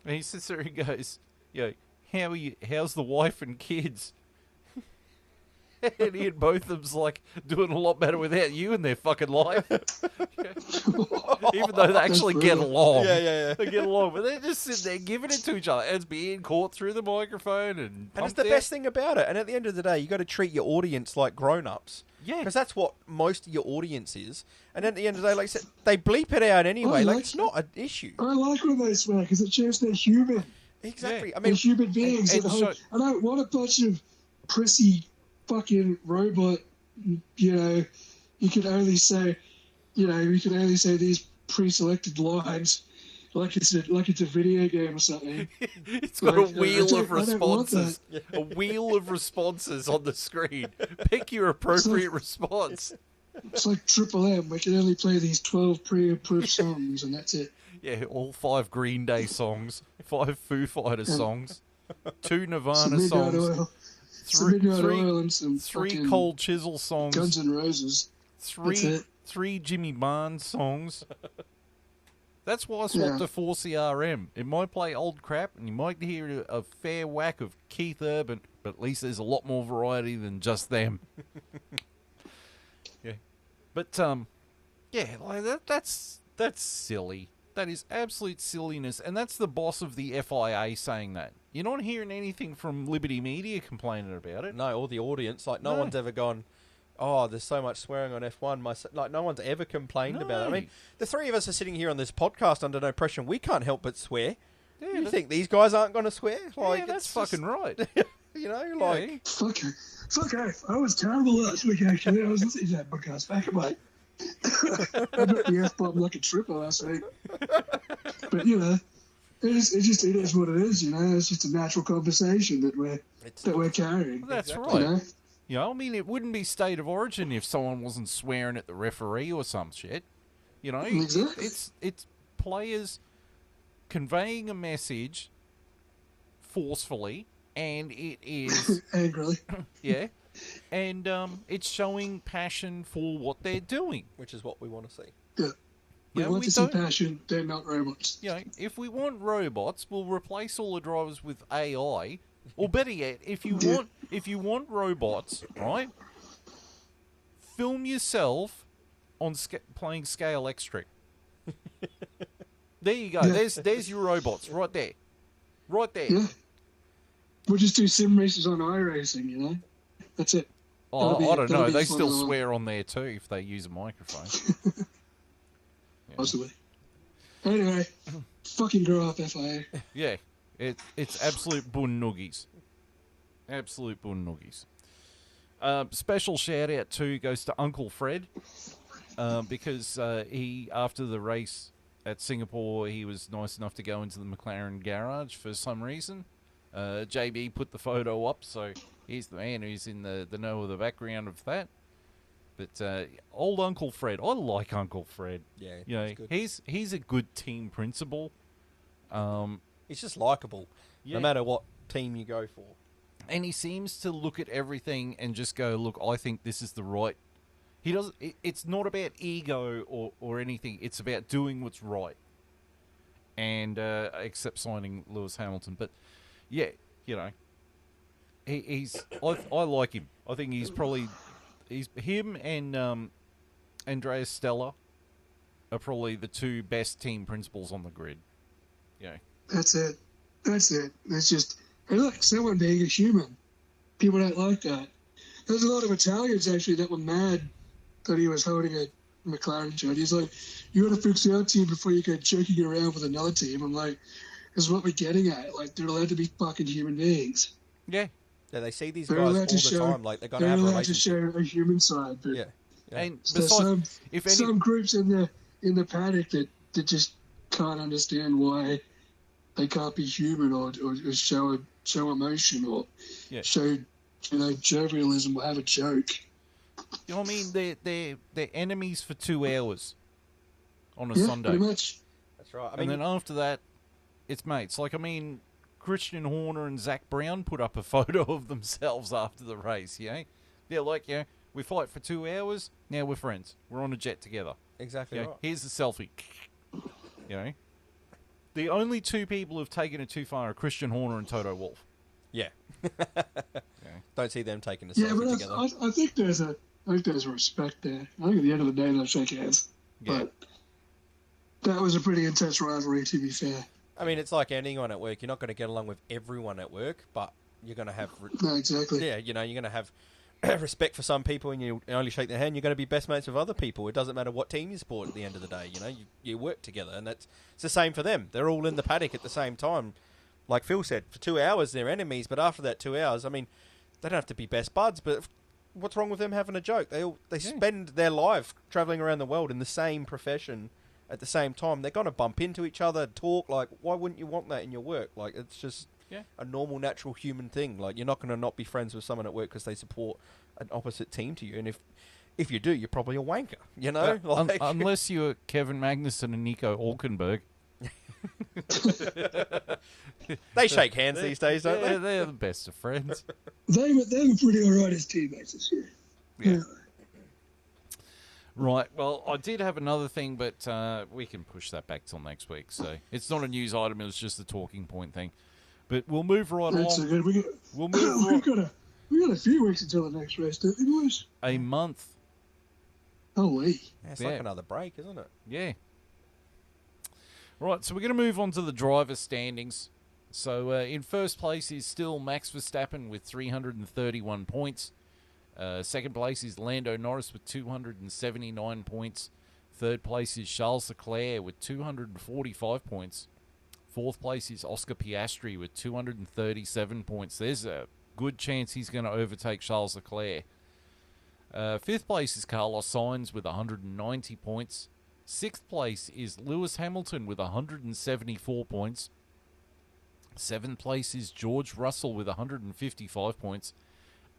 And he sits there and goes, how are you? How's the wife and kids? And Ian Botham's like doing a lot better without you in their fucking life. Even though they actually get along. Yeah. They get along, but they're just sitting there giving it to each other. It's being caught through the microphone and it's the best thing about it. And at the end of the day, you got to treat your audience like grown-ups. Yeah. Because that's what most of your audience is. And at the end of the day, like I said, they bleep it out anyway. It's not an issue. I like when they swear because it shows they're human. Exactly. Yeah. I They're mean, human beings. and I don't want a bunch of prissy fucking robot. You can only say these pre-selected lines, like it's a video game or something. It's got a wheel of I don't want responses. A wheel of responses on the screen. Pick your appropriate response. It's like Triple M. We can only play these 12 pre-approved songs, and that's it. Yeah, all 5 Green Day songs, 5 Foo Fighters songs, 2 Nirvana Some Midnight songs, Oil. Some Midnight Oil and some 3 fucking Cold Chisel songs, Guns N' Roses. That's it. 3 Jimmy Barnes songs. That's why I swapped to 4CRM. It might play old crap, and you might hear a fair whack of Keith Urban, but at least there's a lot more variety than just them. Yeah, but like that's silly. That is absolute silliness, and that's the boss of the FIA saying that. You're not hearing anything from Liberty Media complaining about it. no, or the audience. Like, no one's ever gone, oh, there's so much swearing on F1. Like, no one's ever complained about it. I mean, the three of us are sitting here on this podcast under no pressure, and we can't help but swear. Yeah, You think these guys aren't going to swear? Like, yeah, that's it's just- fucking right. like... Fuck off. I was terrible last week, actually. I was listening to that podcast back in my... I got the F-bomb like a tripper last week. But, it is what it is, It's just a natural conversation that we're carrying. That's Exactly. right. I mean, it wouldn't be State of Origin if someone wasn't swearing at the referee or some shit. Exactly. It's players conveying a message forcefully, and it is Angrily. yeah, and it's showing passion for what they're doing. Which is what we want to see. Yeah. We Yeah, want we to see don't- passion. They're not robots. If we want robots, we'll replace all the drivers with AI. Or better yet, if you want robots, right? Film yourself on playing Scale Extric. There you go. Yeah. There's your robots right there, right there. Yeah. We'll just do sim races on iRacing, That's it. Oh, I don't know. that'll be They fun still as well. swear on there too if they use a microphone. Yeah. Possibly. Anyway, fucking grow up, FIA. Yeah, it's absolute bun nuggies. Absolute bun nuggies. Special shout out too goes to Uncle Fred because he, after the race at Singapore, he was nice enough to go into the McLaren garage for some reason. JB put the photo up, so he's the man who's in the know of the background of that. But old Uncle Fred, I like Uncle Fred. Yeah, he's good. He's a good team principal. He's just likeable, Yeah. no matter what team you go for. And he seems to look at everything and just go, look, I think this is the right... He doesn't. It's not about ego or anything. It's about doing what's right. And except signing Lewis Hamilton. But, yeah, you know, he's... I like him. I think he's probably... Him and Andreas Stella are probably the two best team principals on the grid. Yeah. That's it. It's just, hey, look, someone being a human. People don't like that. There's a lot of Italians, actually, that were mad that he was holding a McLaren shirt. He's like, you got to fix our team before you go joking around with another team. I'm like, this is what we're getting at. Like, they're allowed to be fucking human beings. Yeah. Yeah, they see these guys all the time. Like, they're going to have a relationship. They're allowed to show a human side. But yeah. And besides, some groups in the paddock that just can't understand why they can't be human or show emotion or show, jovialism or have a joke. You know what I mean? They're enemies for 2 hours on a Sunday. Pretty much. That's right. And then after that, it's mates. Like, I mean, Christian Horner and Zach Brown put up a photo of themselves after the race, They're like, we fight for 2 hours, now we're friends. We're on a jet together. Exactly right. Here's the selfie. The only 2 people who've taken it too far are Christian Horner and Toto Wolff. Yeah. Don't see them taking a selfie together. I think there's respect there. I think at the end of the day they'll shake hands. Yeah. But that was a pretty intense rivalry, to be fair. I mean, it's like anyone at work. You're not going to get along with everyone at work, but you're going to have... No, exactly. Yeah, you're going to have respect for some people, and you only shake their hand. You're going to be best mates with other people. It doesn't matter what team you support at the end of the day. You work together, and it's the same for them. They're all in the paddock at the same time. Like Phil said, for 2 hours they're enemies, but after that 2 hours, I mean, they don't have to be best buds, but what's wrong with them having a joke? They spend their life travelling around the world in the same profession at the same time. They're going to bump into each other, talk. Like, why wouldn't you want that in your work? Like, it's just a normal, natural human thing. Like, you're not going to not be friends with someone at work because they support an opposite team to you. And if you do, you're probably a wanker, unless you're Kevin Magnussen and Nico Hulkenberg. They shake hands these days, don't they? They're the best of friends. They were pretty alright as teammates this year. Yeah. Right, well, I did have another thing, but we can push that back till next week. So it's not a news item; it was just a talking point thing. But we'll move right That's on. So good. We've got a few weeks until the next race, don't we, boys? A month. Holy! It's like another break, isn't it? Yeah. Right, so we're going to move on to the driver standings. So in first place is still Max Verstappen with 331 points. Second place is Lando Norris with 279 points. Third place is Charles Leclerc with 245 points. Fourth place is Oscar Piastri with 237 points. There's a good chance he's going to overtake Charles Leclerc. Fifth place is Carlos Sainz with 190 points. Sixth place is Lewis Hamilton with 174 points. Seventh place is George Russell with 155 points.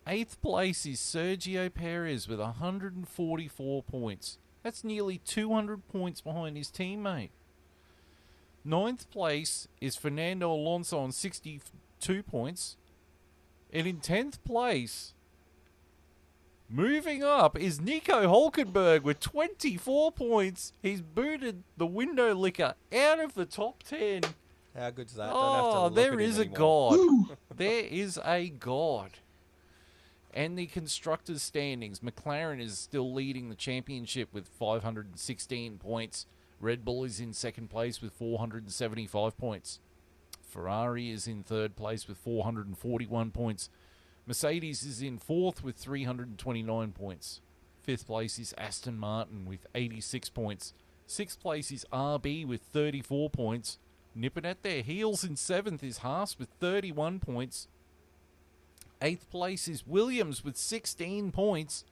Eighth place is Sergio Perez with 144 points. That's nearly 200 points behind his teammate. Ninth place is Fernando Alonso on 62 points. And in 10th place, moving up, is Nico Hulkenberg with 24 points. He's booted the window licker out of the top 10. How good's that? Oh, there is a God. There is a God. And the constructors' standings. McLaren is still leading the championship with 516 points. Red Bull is in second place with 475 points. Ferrari is in third place with 441 points. Mercedes is in fourth with 329 points. Fifth place is Aston Martin with 86 points. Sixth place is RB with 34 points. Nipping at their heels in seventh is Haas with 31 points. Eighth place is Williams with 16 points.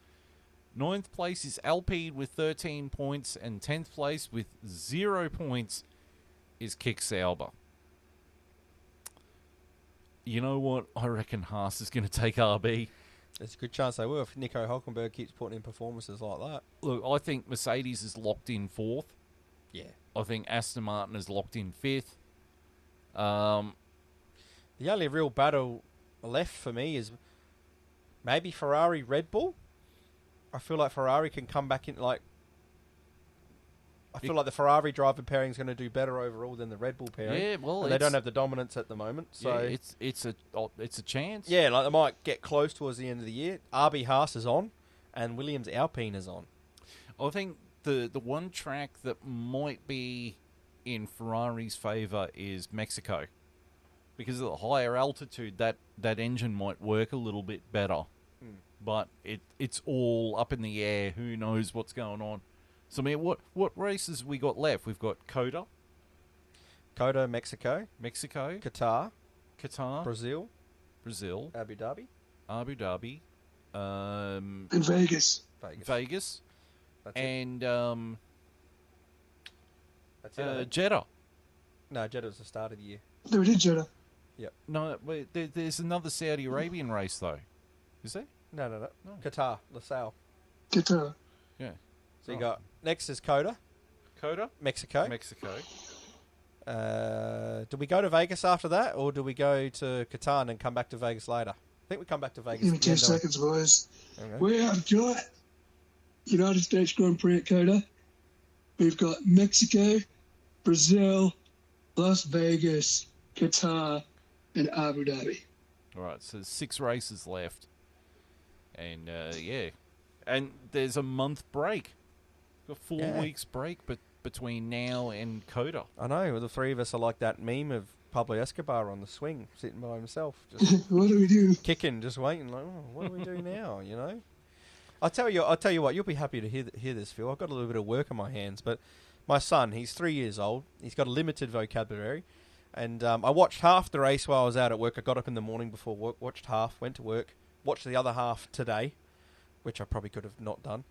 Ninth place is Alpine with 13 points. And 10th place with 0 points is Kick Sauber. You know what? I reckon Haas is going to take RB. There's a good chance they will if Nico Hulkenberg keeps putting in performances like that. Look, I think Mercedes is locked in fourth. Yeah. I think Aston Martin is locked in fifth. The only real battle left for me is maybe Ferrari, Red Bull. I feel like Ferrari can come back in like. I feel like the Ferrari driver pairing is going to do better overall than the Red Bull pairing. Yeah, well, and they don't have the dominance at the moment, so yeah, it's a chance. yeah, like they might get close towards the end of the year. RB Haas is on, and Williams Alpine is on. I think the one track that might be in Ferrari's favour is Mexico, because of the higher altitude, that engine might work a little bit better. But it's all up in the air. Who knows what's going on? So, I mean, what races we got left? We've got Coda, Mexico, Qatar, Brazil, Abu Dhabi, And Vegas. Vegas, That's it. and That's it. I think. Jeddah. No, Jeddah was the start of the year. No, we did Jeddah. No, wait, there's another Saudi Arabian race though. Is there? No. No. Qatar, LaSalle. Qatar. Yeah. So you got next is Coda, Mexico. Do we go to Vegas after that, or do we go to Qatar and then come back to Vegas later? I think we come back to Vegas. Give me at the 2 end, don't we? seconds, boys. Okay. We have got United States Grand Prix at Coda. We've got Mexico, Brazil, Las Vegas, Qatar, and Abu Dhabi. All right. So there's 6 races left, and yeah, and there's a month break. Got 4 weeks break, but between now and Coda. I know. The three of us are like that meme of Pablo Escobar on the swing, sitting by himself, just What do we do? kicking, just waiting. Like, oh, what do we do now? You know. I'll tell you what. You'll be happy to hear this, Phil. I've got a little bit of work on my hands, but my son, he's 3 years old. He's got a limited vocabulary, and I watched half the race while I was out at work. I got up in the morning before work, watched half, went to work, watched the other half today, which I probably could have not done.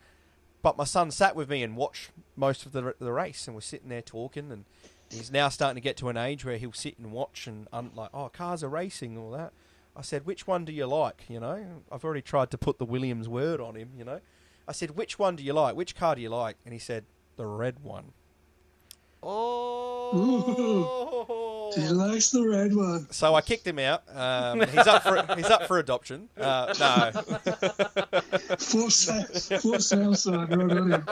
But my son sat with me and watched most of the race, and we're sitting there talking, and he's now starting to get to an age where he'll sit and watch and like, oh, cars are racing, all that. I said, which one do you like, you know? I've already tried to put the Williams word on him, you know? I said, which one do you like? Which car do you like? And he said, the red one. Oh, He likes the red one. So I kicked him out. He's up for adoption. No. For sale sign right on him.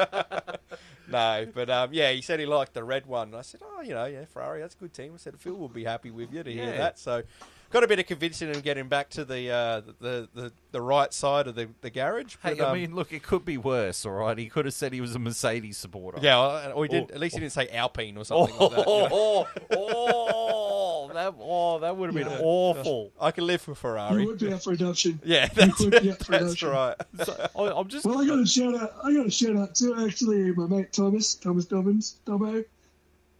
No, but yeah, he said he liked the red one. And I said, oh, yeah, Ferrari, that's a good team. I said, Phil will be happy with you to hear that. So got a bit of convincing and getting back to the right side of the garage. But, hey, I mean, look, it could be worse, all right? He could have said he was a Mercedes supporter. yeah, or he didn't. At least he didn't say Alpine or something like that. You know? That would have been Yeah. awful. I can live with He Ferrari. would be up for adoption. Yeah, He that's would be up for that's adoption. right. So, I'm just. Well, I got a shout out to actually my mate Thomas Dobbins, Dobbo.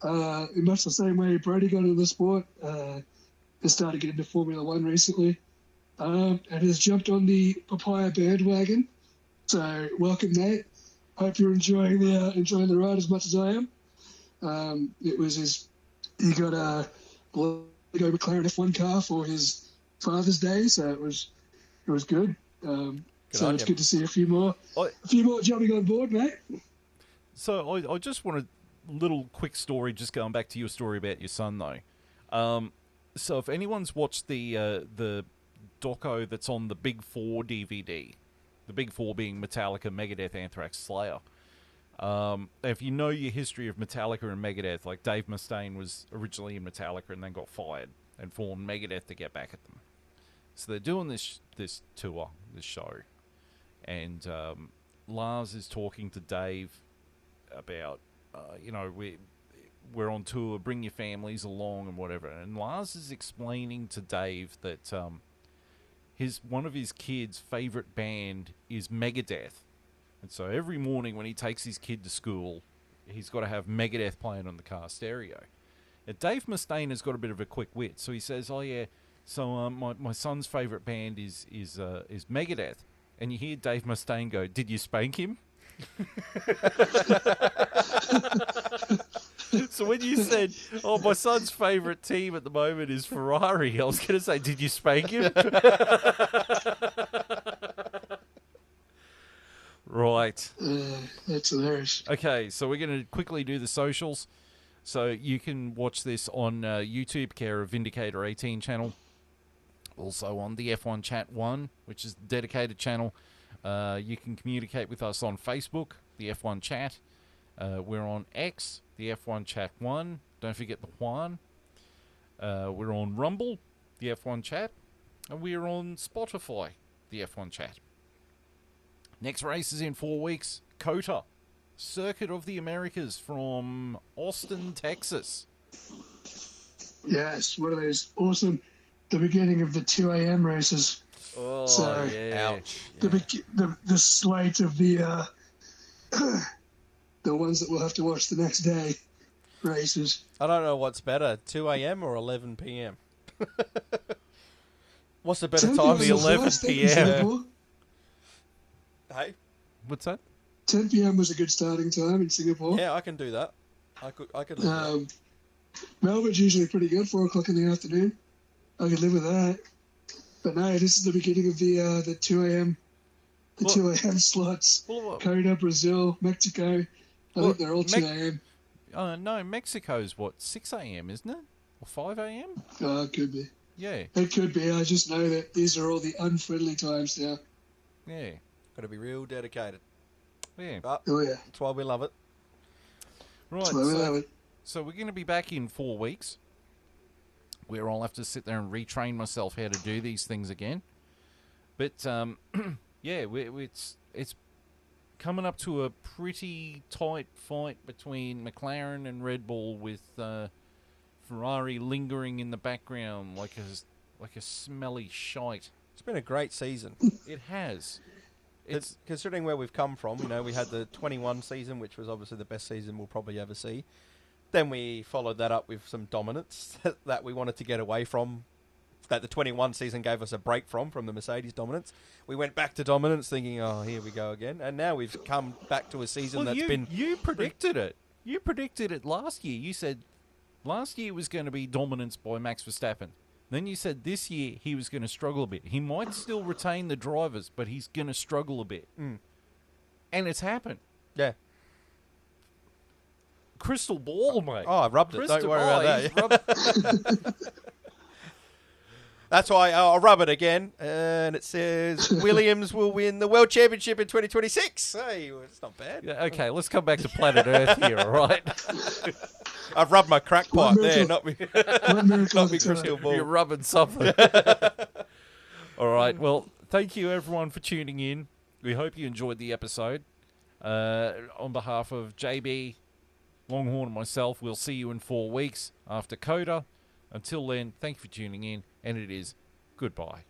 In much the same way Brody got into the sport, has started getting into Formula One recently, and has jumped on the Papaya bandwagon. So welcome, Nate. Hope you're enjoying the ride as much as I am. He got a Lego McLaren F1 car for his Father's Day, so it was good. So on it's you. good to see a few more jumping on board, mate. So I just want a little quick story, just going back to your story about your son, though. So if anyone's watched the doco that's on the Big Four DVD, the Big Four being Metallica, Megadeth, Anthrax, Slayer. If you know your history of Metallica and Megadeth, like Dave Mustaine was originally in Metallica and then got fired and formed Megadeth to get back at them. So they're doing this tour, this show, and Lars is talking to Dave about, we're on tour, bring your families along and whatever. And Lars is explaining to Dave that one of his kids' favourite band is Megadeth. And so every morning when he takes his kid to school, he's got to have Megadeth playing on the car stereo. And Dave Mustaine has got a bit of a quick wit, so he says, "Oh yeah, so my son's favourite band is Megadeth." And you hear Dave Mustaine go, "Did you spank him?" So when you said, "Oh, my son's favourite team at the moment is Ferrari," I was going to say, "Did you spank him?" Right. That's hilarious. Okay, so we're going to quickly do the socials. So you can watch this on YouTube, care of Vindicator 18 channel. Also on the F1 Chat 1, which is the dedicated channel. You can communicate with us on Facebook, the F1 Chat. We're on X, the F1 Chat 1. Don't forget the Juan. We're on Rumble, the F1 Chat. And we're on Spotify, the F1 Chat. Next race is in 4 weeks. COTA, Circuit of the Americas from Austin, Texas. Yes, one of those awesome, the beginning of the 2 a.m. races. Oh, So, yeah. Ouch. The slate of the the ones that we'll have to watch the next day races. I don't know what's better, 2 a.m. or 11 p.m. What's the better 10 time? The p.m. was 11 last in p.m.. Singapore. Hey, What's that? 10 p.m. was a good starting time in Singapore. yeah, I can do that. I could live with that. Melbourne's usually pretty good, 4 o'clock in the afternoon. I could live with that. But no, this is the beginning of the 2 a.m. The Well- 2 a.m. slots. Well, COTA, Brazil, Mexico. I Well, think they're all 2 a.m. no, Mexico's what, 6 a.m., isn't it? Or 5 a.m.? Oh, it could be. Yeah, It could be. I just know that these are all the unfriendly times now. yeah, Got to be real dedicated. yeah. But Oh, yeah. that's why we love it. Right, That's why we love it. so we're going to be back in 4 weeks, where I'll have to sit there and retrain myself how to do these things again. But, yeah, it's coming up to a pretty tight fight between McLaren and Red Bull, with Ferrari lingering in the background like a smelly shite. It's been a great season. It has. It's considering where we've come from. You know, we had the 21 season, which was obviously the best season we'll probably ever see. Then we followed that up with some dominance that we wanted to get away from, that the 21 season gave us a break from the Mercedes dominance. We went back to dominance thinking, oh, here we go again. And now we've come back to a season that's been... You predicted it. You predicted it last year. You said last year was going to be dominance by Max Verstappen. Then you said this year he was going to struggle a bit. He might still retain the drivers, but he's going to struggle a bit. Mm. And it's happened. Yeah. Crystal ball, mate. Oh, I rubbed it. Crystal Don't worry ball. about He's that. rubbed- That's why I'll rub it again. And it says Williams will win the World Championship in 2026. Hey, it's not bad. Yeah, okay, let's come back to planet Earth here, all right? I've rubbed my crack pipe One there, miracle. not me, One miracle not at me a time. crystal ball. You're rubbing something. All right. Well, thank you everyone for tuning in. We hope you enjoyed the episode. On behalf of JB, Longhorn, and myself, we'll see you in 4 weeks after COTA. Until then, thank you for tuning in, and it is goodbye.